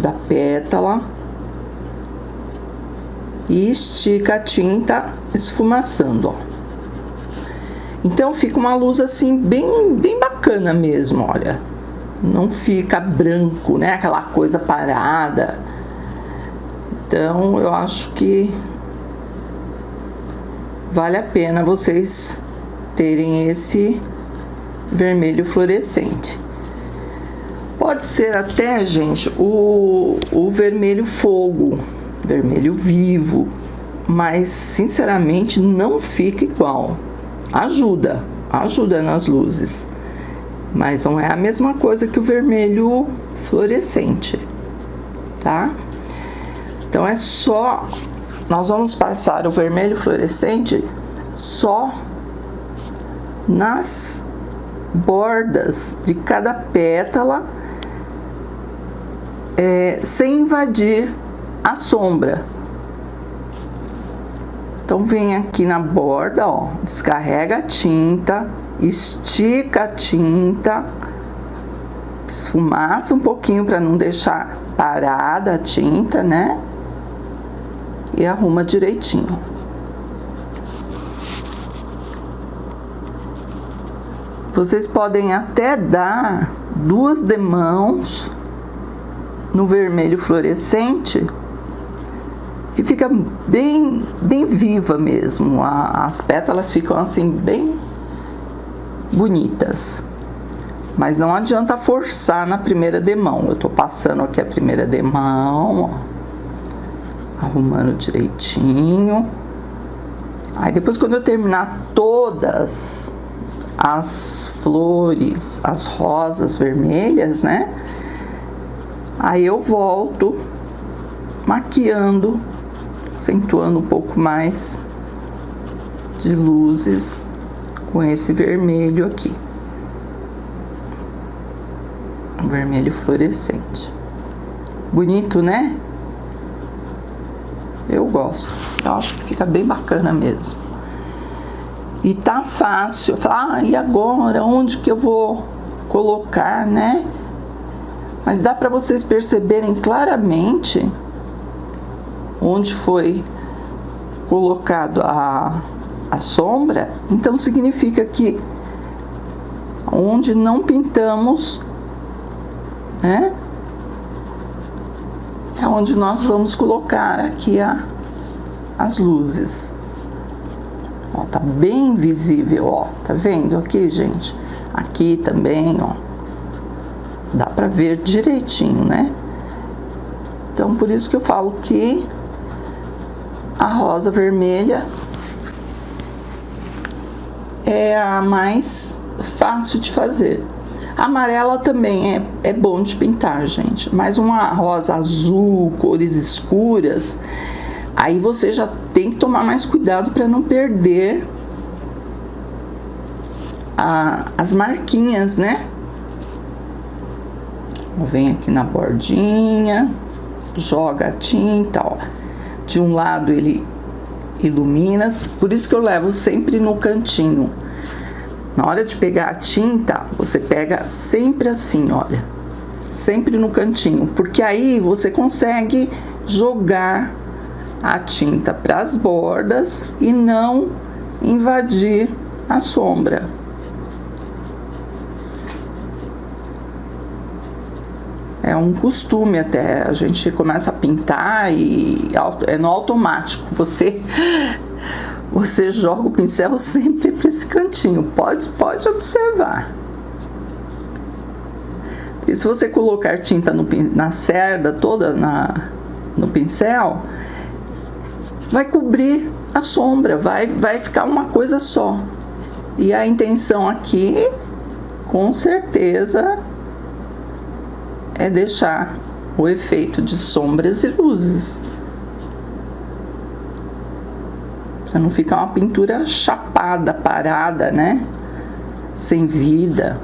da pétala e estica a tinta esfumaçando, ó. Então fica uma luz assim bem bacana mesmo, olha. Não fica branco, né? Aquela coisa parada. Então eu acho que vale a pena vocês terem esse vermelho fluorescente. Pode ser até, gente, o vermelho fogo, vermelho vivo, mas sinceramente não fica igual. Ajuda nas luzes, mas não é a mesma coisa que o vermelho fluorescente, tá? Então é só, nós vamos passar o vermelho fluorescente só nas bordas de cada pétala, sem invadir a sombra. Então vem aqui na borda, ó, descarrega a tinta, estica a tinta, esfumaça um pouquinho para não deixar parada a tinta, né? E arruma direitinho. Vocês podem até dar 2 demãos no vermelho fluorescente, que fica bem viva mesmo. As pétalas ficam assim bem bonitas. Mas não adianta forçar na primeira demão. Eu tô passando aqui a primeira demão, ó, arrumando direitinho. Aí depois, quando eu terminar todas as flores, as rosas vermelhas, né? Aí eu volto maquiando, acentuando um pouco mais de luzes com esse vermelho aqui, um vermelho fluorescente. Bonito, né? Eu gosto. Eu acho que fica bem bacana mesmo. E tá fácil. Falar, e agora? Onde que eu vou colocar, né? Mas dá para vocês perceberem claramente onde foi colocado a sombra. Então significa que onde não pintamos, né, é onde nós vamos colocar aqui as luzes. Ó, tá bem visível, ó, tá vendo aqui, gente? Aqui também, ó, dá pra ver direitinho, né? Então, por isso que eu falo que a rosa vermelha é a mais fácil de fazer. A amarela também é bom de pintar, gente. Mas uma rosa azul, cores escuras, aí você já tem que tomar mais cuidado para não perder as marquinhas, né? Vem aqui na bordinha, joga a tinta, ó. De um lado ele ilumina, por isso que eu levo sempre no cantinho. Na hora de pegar a tinta, você pega sempre assim, olha, sempre no cantinho, porque aí você consegue jogar a tinta para as bordas e não invadir a sombra. É um costume até, a gente começa a pintar e é no automático, você joga o pincel sempre para esse cantinho, pode observar. E se você colocar tinta na cerda toda no pincel, vai cobrir a sombra, vai ficar uma coisa só. E a intenção aqui, com certeza, é deixar o efeito de sombras e luzes. Pra não ficar uma pintura chapada, parada, né? Sem vida.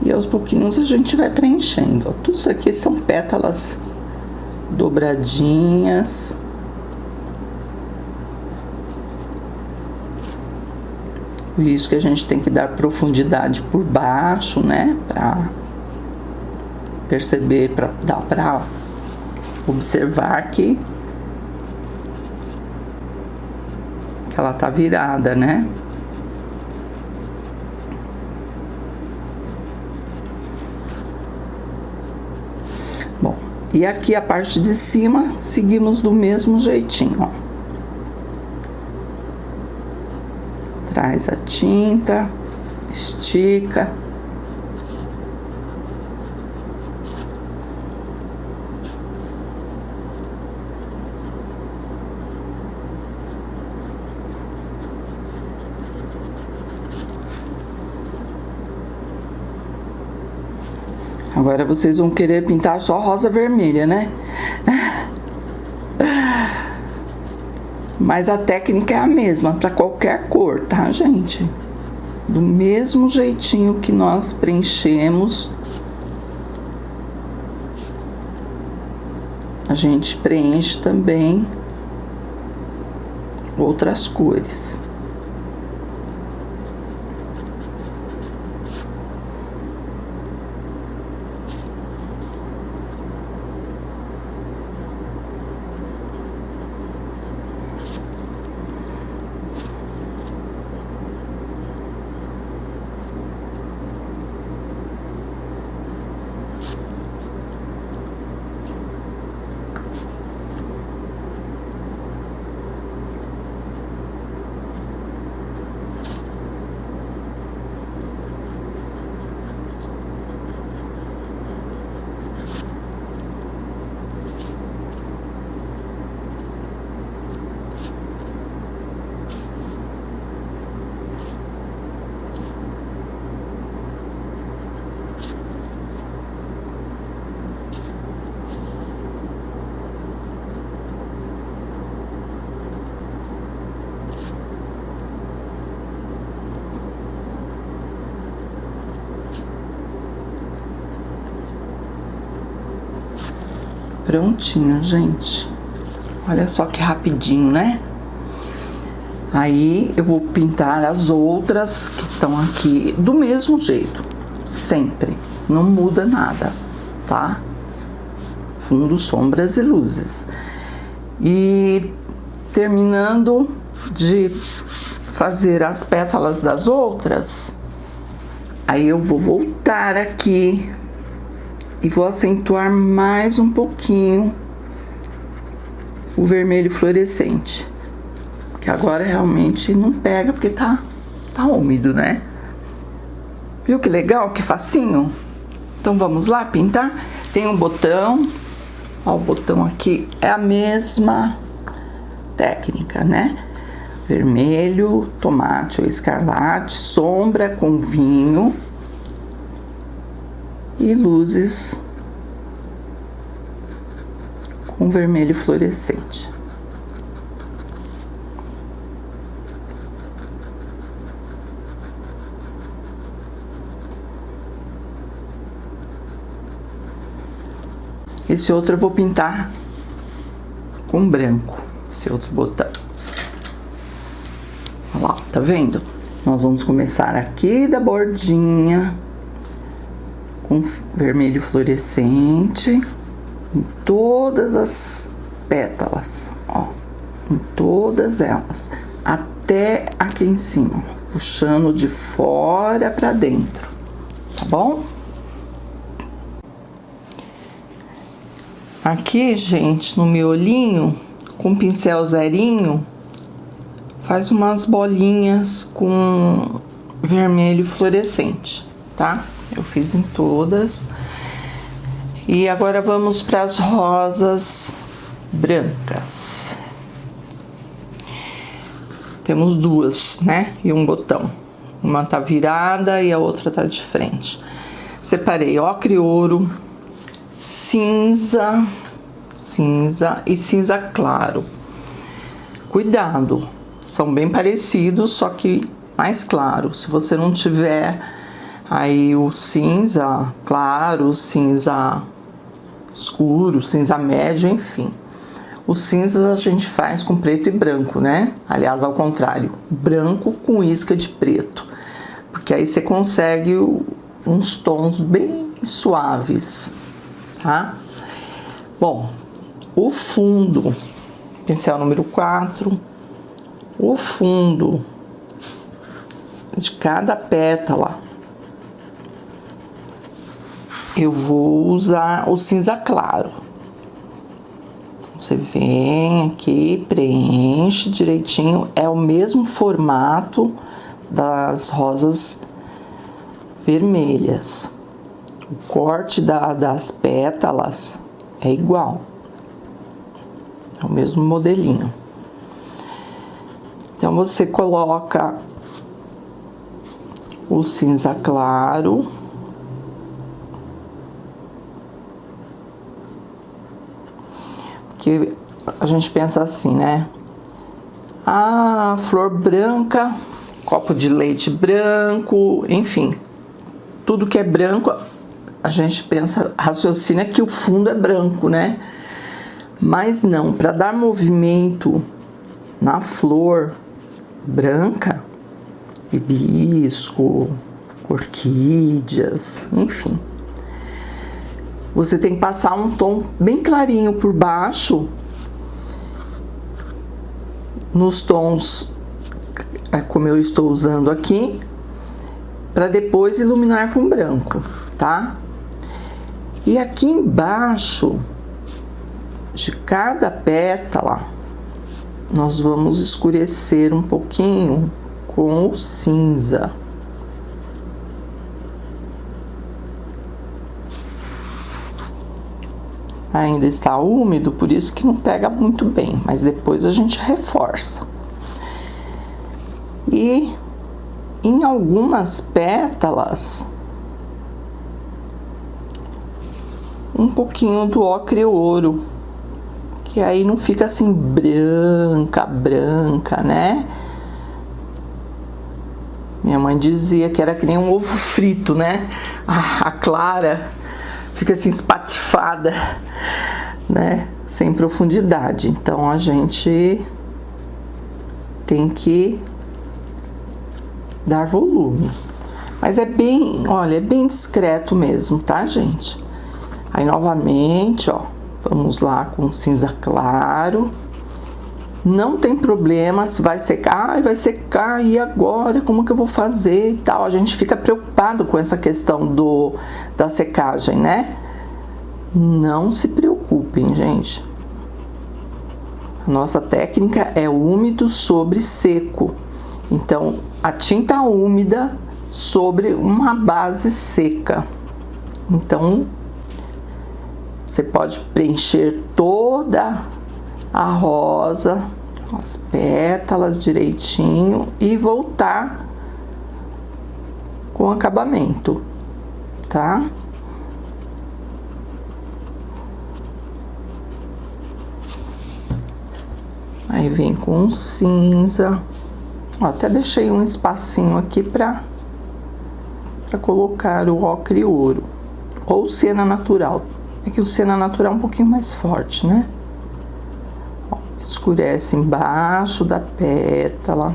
E aos pouquinhos a gente vai preenchendo. Ó, tudo isso aqui são pétalas dobradinhas. Por isso que a gente tem que dar profundidade por baixo, né? Pra perceber, dar pra observar que ela tá virada, né? Bom, e aqui a parte de cima, seguimos do mesmo jeitinho, ó. Traz a tinta, estica. Agora vocês vão querer pintar só rosa vermelha, né? Mas a técnica é a mesma para qualquer cor, tá, gente? Do mesmo jeitinho que nós preenchemos, a gente preenche também outras cores. Prontinho, gente. Olha só que rapidinho, né? Aí eu vou pintar as outras que estão aqui do mesmo jeito, sempre. Não muda nada, tá? Fundo, sombras e luzes. E terminando de fazer as pétalas das outras, aí eu vou voltar aqui e vou acentuar mais um pouquinho o vermelho fluorescente, que agora realmente não pega porque tá úmido, né? Viu que legal, que facinho? Então vamos lá pintar? Tem um botão, ó, o botão aqui é a mesma técnica, né? Vermelho, tomate ou escarlate, sombra com vinho e luzes com vermelho fluorescente. Esse outro eu vou pintar com branco, esse outro botão. Olha lá, tá vendo? Nós vamos começar aqui da bordinha com vermelho fluorescente em todas as pétalas, ó, em todas elas, até aqui em cima, puxando de fora pra dentro, tá bom? Aqui, gente, no miolinho, com pincel zerinho, faz umas bolinhas com vermelho fluorescente, tá? Eu fiz em todas. E agora vamos para as rosas brancas. Temos duas, né? E um botão. Uma tá virada e a outra tá de frente. Separei ocre e ouro, cinza e cinza claro. Cuidado, são bem parecidos, só que mais claro. Se você não tiver aí o cinza claro, cinza escuro, cinza médio, enfim. Os cinzas a gente faz com preto e branco, né? Aliás, ao contrário, branco com isca de preto. Porque aí você consegue uns tons bem suaves, tá? Bom, o fundo, pincel número 4, o fundo de cada pétala, eu vou usar o cinza claro. Você vem aqui, preenche direitinho, é o mesmo formato das rosas vermelhas. O corte das pétalas é igual, é o mesmo modelinho. Então, você coloca o cinza claro, que a gente pensa assim, né? Ah, flor branca, copo de leite branco, enfim, tudo que é branco, a gente pensa, raciocina que o fundo é branco, né? Mas não, para dar movimento na flor branca, hibisco, orquídeas, enfim, você tem que passar um tom bem clarinho por baixo, nos tons como eu estou usando aqui, para depois iluminar com branco, tá? E aqui embaixo de cada pétala, nós vamos escurecer um pouquinho com o cinza. Ainda está úmido, por isso que não pega muito bem, mas depois a gente reforça. E em algumas pétalas, um pouquinho do ocre ouro, que aí não fica assim branca, né? Minha mãe dizia que era que nem um ovo frito, né? A clara fica assim espatifada, né? Sem profundidade. Então, a gente tem que dar volume. Mas é bem, olha, é bem discreto mesmo, tá, gente? Aí, novamente, ó, vamos lá com cinza claro. Não tem problema se vai secar, ai, vai secar, e agora? Como que eu vou fazer e tal? A gente fica preocupado com essa questão da secagem, né? Não se preocupem, gente. A nossa técnica é úmido sobre seco. Então, a tinta úmida sobre uma base seca. Então, você pode preencher toda a rosa, as pétalas direitinho e voltar com acabamento, tá? Aí vem com cinza. Ó, até deixei um espacinho aqui pra colocar o ocre ouro ou siena natural. É que o siena natural é um pouquinho mais forte, né? Ó, escurece embaixo da pétala.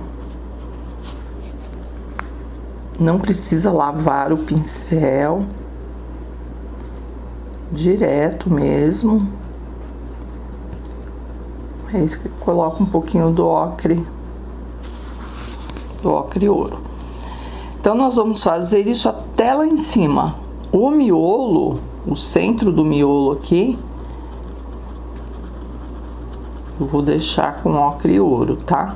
Não precisa lavar o pincel. Direto mesmo. É isso que coloca um pouquinho do ocre ouro. Então, nós vamos fazer isso até lá em cima. O miolo, o centro do miolo aqui, eu vou deixar com ocre ouro, tá?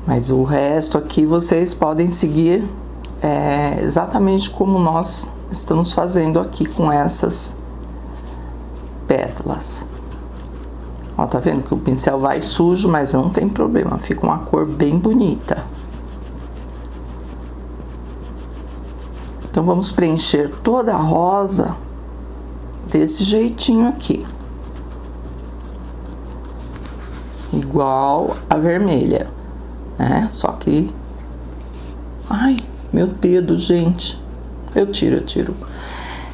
Mas o resto aqui vocês podem seguir exatamente como nós estamos fazendo aqui com essas pétalas. Ó, tá vendo que o pincel vai sujo, mas não tem problema, fica uma cor bem bonita. Então, vamos preencher toda a rosa desse jeitinho aqui. Igual a vermelha, né? Só que... Ai, meu dedo, gente. Eu tiro.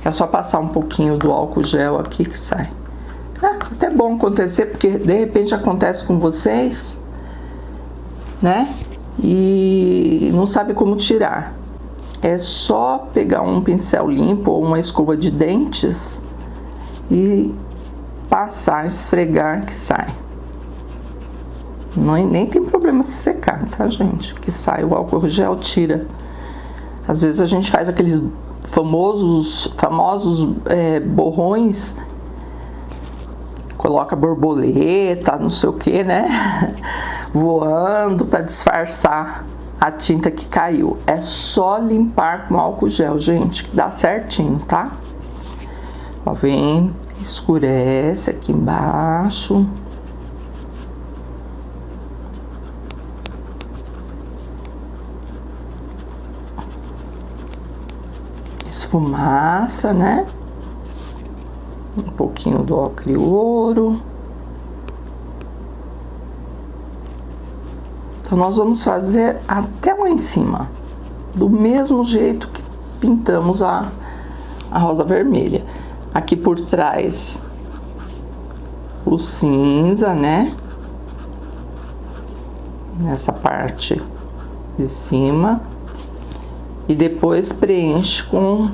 É só passar um pouquinho do álcool gel aqui que sai. É até bom acontecer, porque de repente acontece com vocês, né? E não sabe como tirar. É só pegar um pincel limpo ou uma escova de dentes e passar, esfregar que sai. Não, nem tem problema se secar, tá, gente? Que sai, o álcool gel tira. Às vezes a gente faz aqueles famosos borrões, coloca borboleta, não sei o que, né? Voando para disfarçar a tinta que caiu. É só limpar com álcool gel, gente, que dá certinho, tá? Ó, vem, escurece aqui embaixo. Esfumaça, né? Um pouquinho do ocre ouro. Então, nós vamos fazer até lá em cima, do mesmo jeito que pintamos a rosa vermelha. Aqui por trás, o cinza, né? Nessa parte de cima. E depois preenche com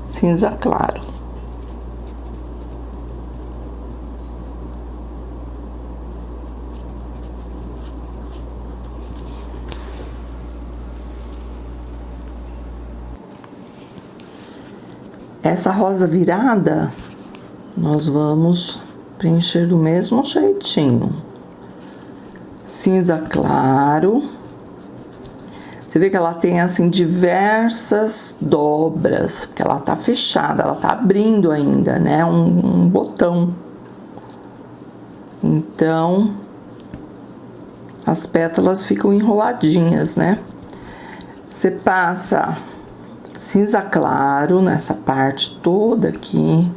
cinza claro. Essa rosa virada, nós vamos preencher do mesmo jeitinho. Cinza claro. Você vê que ela tem, assim, diversas dobras, porque ela tá fechada, ela tá abrindo ainda, né? Um botão. Então, as pétalas ficam enroladinhas, né? Você passa cinza claro nessa parte toda aqui.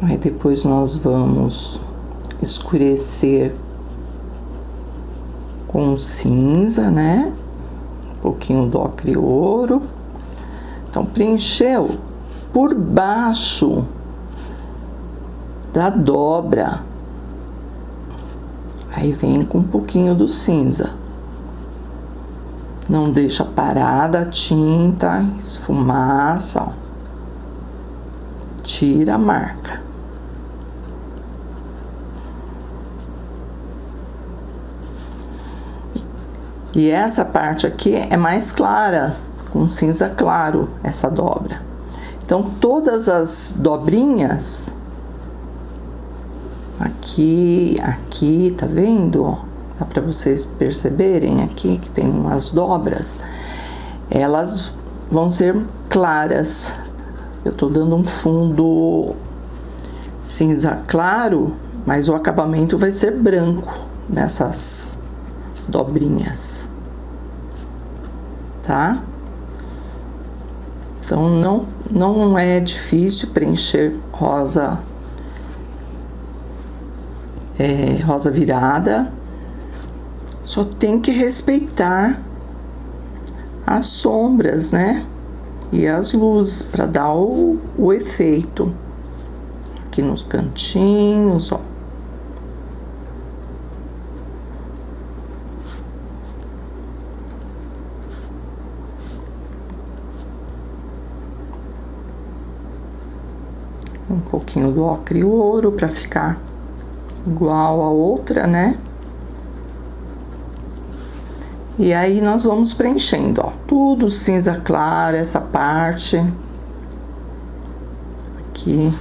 Aí depois nós vamos escurecer com cinza, né? Um pouquinho do ocre ouro. Então, preencheu por baixo da dobra. Aí vem com um pouquinho do cinza. Não deixa parada a tinta, esfumaça, ó. Tira a marca. E essa parte aqui é mais clara, com cinza claro, essa dobra. Então, todas as dobrinhas, aqui, tá vendo? Dá pra vocês perceberem aqui que tem umas dobras. Elas vão ser claras. Eu tô dando um fundo cinza claro, mas o acabamento vai ser branco nessas dobrinhas, tá? Então, não é difícil preencher rosa virada, só tem que respeitar as sombras, né? E as luzes, para dar o efeito. Aqui nos cantinhos, ó. Um pouquinho do ocre ouro para ficar igual a outra, né? E aí nós vamos preenchendo, ó, tudo cinza claro, essa parte aqui.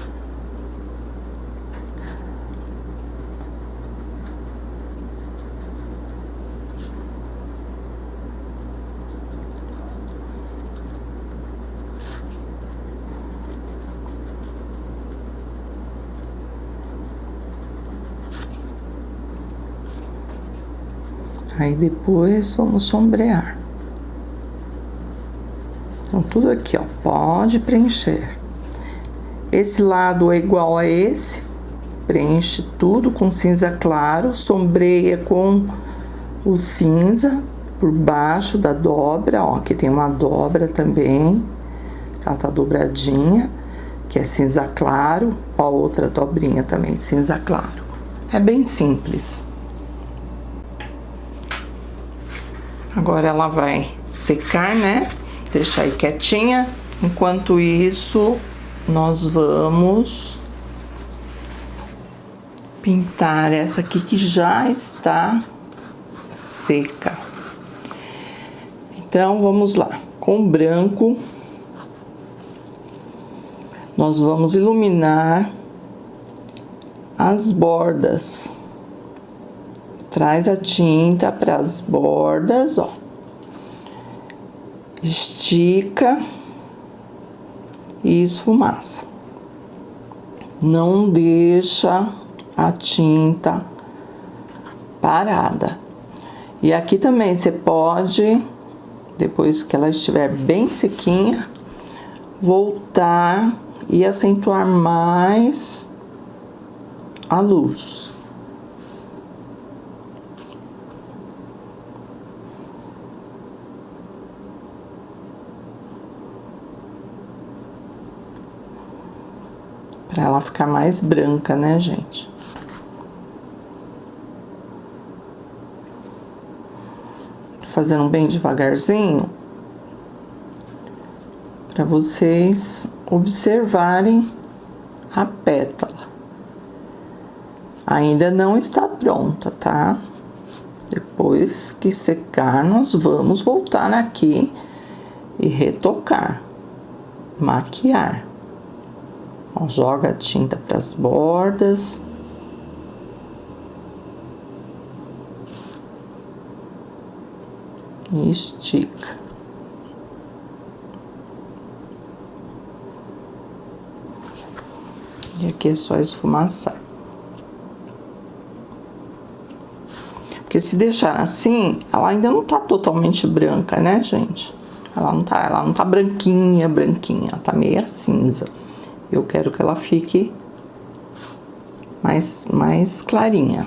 Aí depois vamos sombrear. Então, tudo aqui, ó, pode preencher. Esse lado é igual a esse, preenche tudo com cinza claro, sombreia com o cinza por baixo da dobra, ó, aqui tem uma dobra também, ela tá dobradinha, que é cinza claro, ó, outra dobrinha também, cinza claro. É bem simples. Agora ela vai secar, né? Deixar aí quietinha. Enquanto isso, nós vamos pintar essa aqui que já está seca. Então, vamos lá. Com branco, nós vamos iluminar as bordas. Traz a tinta para as bordas, ó. Estica e esfumaça. Não deixa a tinta parada. E aqui também você pode, depois que ela estiver bem sequinha, voltar e acentuar mais a luz. Pra ela ficar mais branca, né, gente? Fazendo bem devagarzinho, para vocês observarem a pétala. Ainda não está pronta, tá? Depois que secar, nós vamos voltar aqui e retocar, maquiar. Ó, joga a tinta para as bordas. E estica. E aqui é só esfumaçar. Porque se deixar assim, ela ainda não tá totalmente branca, né, gente? Ela não tá branquinha, ela tá meia cinza. Eu quero que ela fique mais clarinha.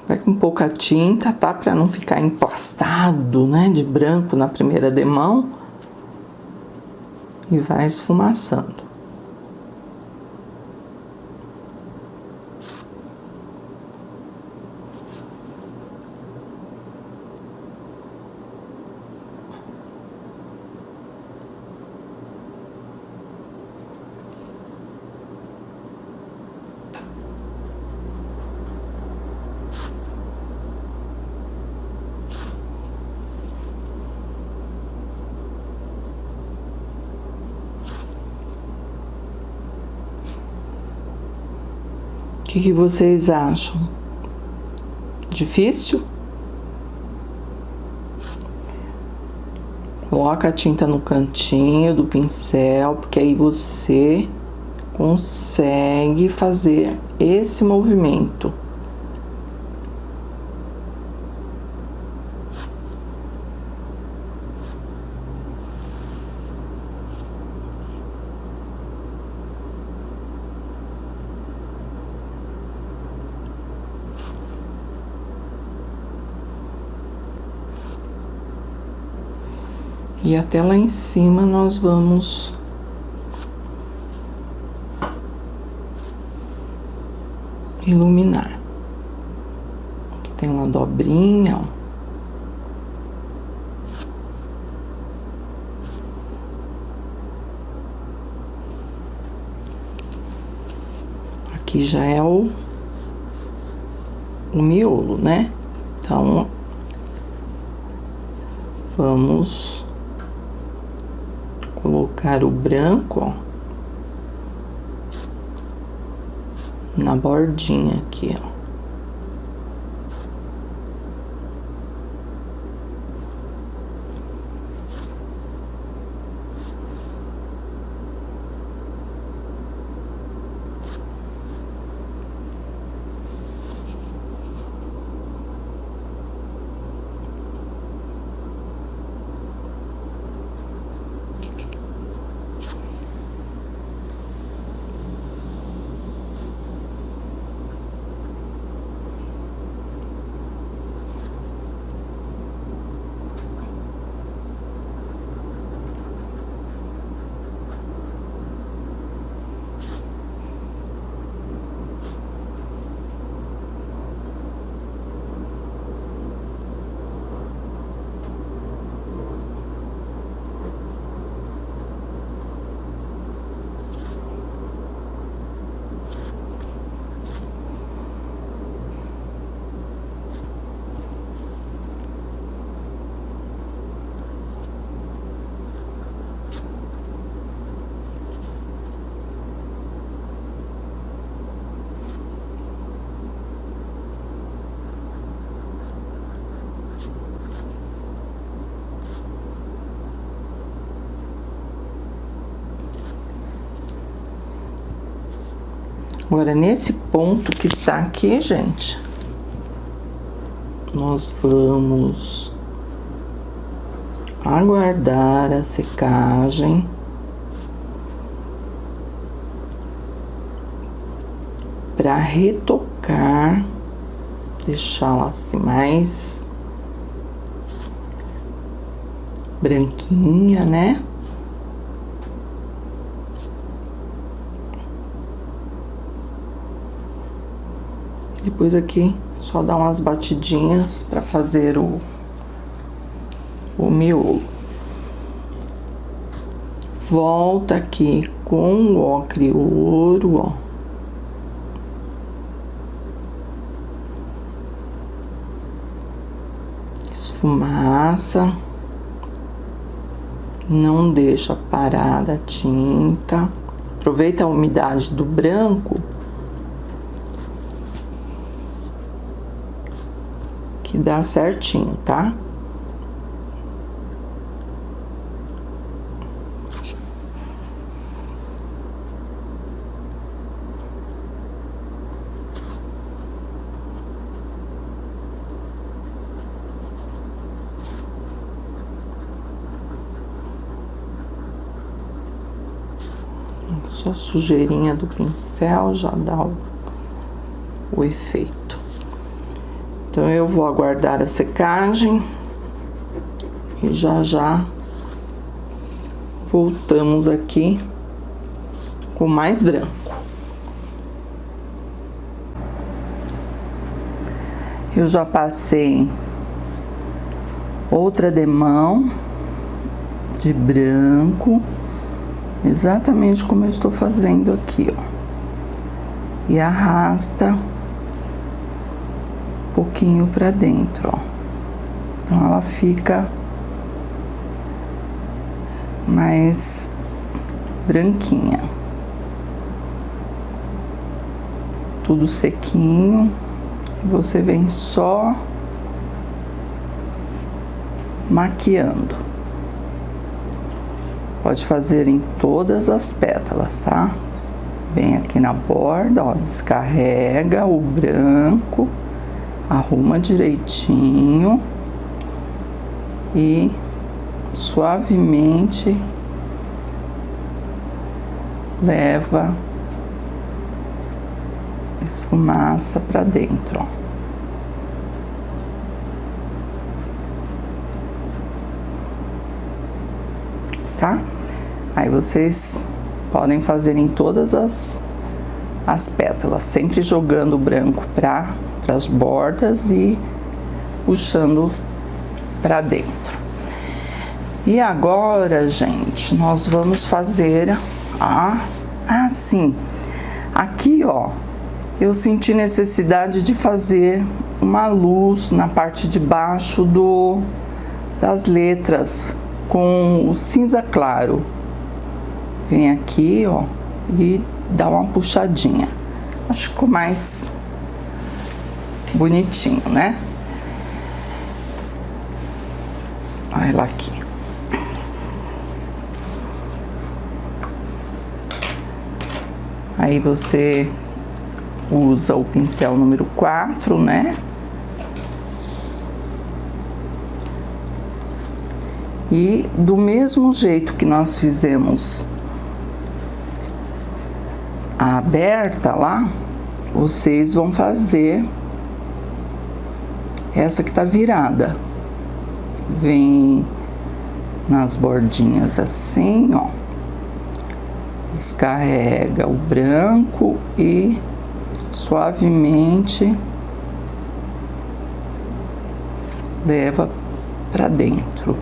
Vai com pouca tinta, tá? Pra não ficar emplastado, né? De branco na primeira demão. E vai esfumaçando. O que vocês acham? Difícil? Coloca a tinta no cantinho do pincel, porque aí você consegue fazer esse movimento. E até lá em cima nós vamos iluminar. Aqui tem uma dobrinha, ó. Aqui já é o miolo, né? Então, vamos colocar o branco, ó, na bordinha aqui, ó. Agora, nesse ponto que está aqui, gente, nós vamos aguardar a secagem para retocar, deixá-la assim mais branquinha, né? Depois aqui, só dar umas batidinhas para fazer o miolo. Volta aqui com o ocre ouro, ó. Esfumaça. Não deixa parada a tinta. Aproveita a umidade do branco, que dá certinho, tá? Só a sujeirinha do pincel já dá o efeito. Então, eu vou aguardar a secagem e já voltamos aqui com mais branco. Eu já passei outra demão de branco, exatamente como eu estou fazendo aqui, ó. E arrasta um pouquinho pra dentro, ó. Então, ela fica mais branquinha. Tudo sequinho. Você vem só maquiando. Pode fazer em todas as pétalas, tá? Vem aqui na borda, ó, descarrega o branco, arruma direitinho e suavemente leva esfumaça pra dentro, ó. tá? Aí vocês podem fazer em todas as pétalas, sempre jogando o branco para as bordas e puxando para dentro. E agora, gente, nós vamos fazer sim, aqui, ó, eu senti necessidade de fazer uma luz na parte de baixo das letras com o cinza claro. Vem aqui, ó, e dá uma puxadinha. Acho que ficou mais bonitinho, né? Olha ela aqui. Aí você usa o pincel número 4, né? E do mesmo jeito que nós fizemos a aberta lá, vocês vão fazer essa que tá virada. Vem nas bordinhas assim, ó. Descarrega o branco e suavemente leva para dentro.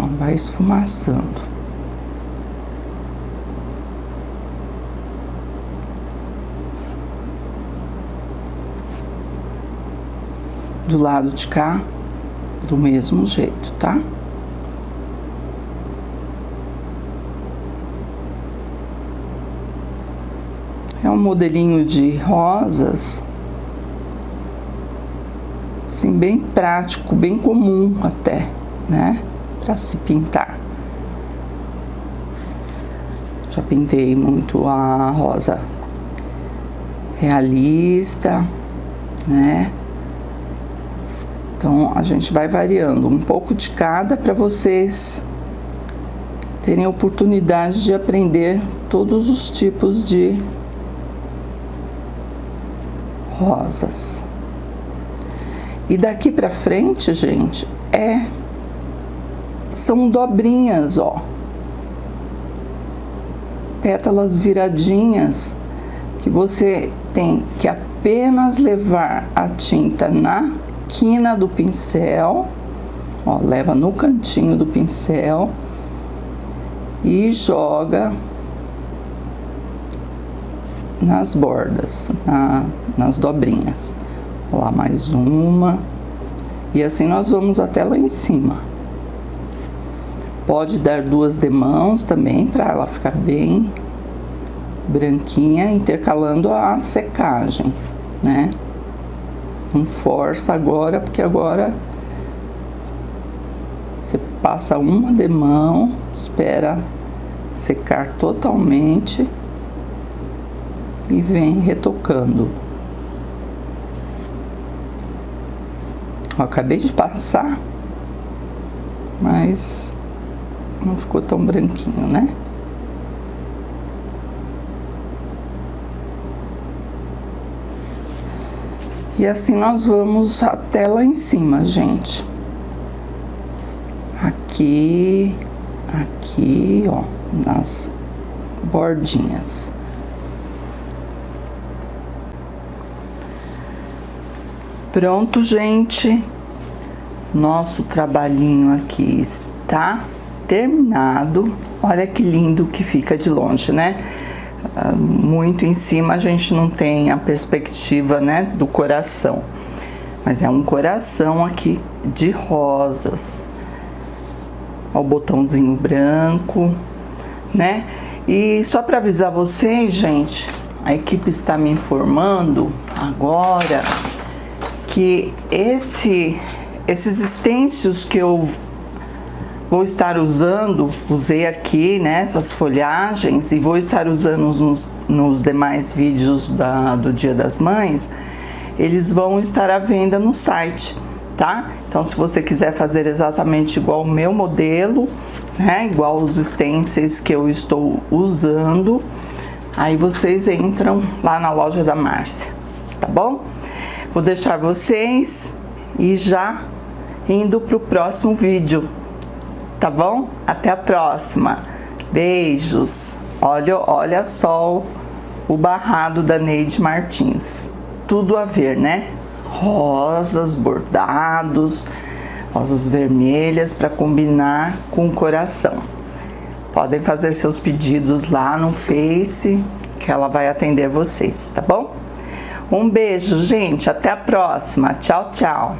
Ó, vai esfumaçando. Do lado de cá, do mesmo jeito, tá? É um modelinho de rosas, assim, bem prático, bem comum até, né? Pra se pintar. Já pintei muito a rosa realista, né? Então, a gente vai variando um pouco de cada para vocês terem a oportunidade de aprender todos os tipos de rosas. E daqui para frente, gente, são dobrinhas, ó. Pétalas viradinhas que você tem que apenas levar a tinta na quina do pincel, ó, leva no cantinho do pincel e joga nas bordas, nas dobrinhas. Ó lá, mais uma. E assim nós vamos até lá em cima. Pode dar 2 demãos também, para ela ficar bem branquinha, intercalando a secagem, né? Não força agora, porque agora você passa uma demão, espera secar totalmente e vem retocando. Ó, acabei de passar, mas não ficou tão branquinho, né? E assim nós vamos até lá em cima, gente. Aqui, ó, nas bordinhas. Pronto, gente. Nosso trabalhinho aqui está terminado. Olha que lindo que fica de longe, né? Muito em cima a gente não tem a perspectiva, né, do coração, mas é um coração aqui de rosas. Ó, o botãozinho branco, né? E só para avisar vocês, gente, a equipe está me informando agora que esses stencils que eu vou estar usando, usei aqui, né, essas folhagens, e vou estar usando nos demais vídeos do Dia das Mães, eles vão estar à venda no site, tá? Então, se você quiser fazer exatamente igual o meu modelo, né? Igual os stencils que eu estou usando. Aí vocês entram lá na loja da Márcia, tá bom? Vou deixar vocês e já indo pro próximo vídeo, tá bom? Até a próxima. Beijos. Olha só o barrado da Neide Martins. Tudo a ver, né? Rosas, bordados, rosas vermelhas para combinar com o coração. Podem fazer seus pedidos lá no Face, que ela vai atender vocês, tá bom? Um beijo, gente. Até a próxima. Tchau, tchau.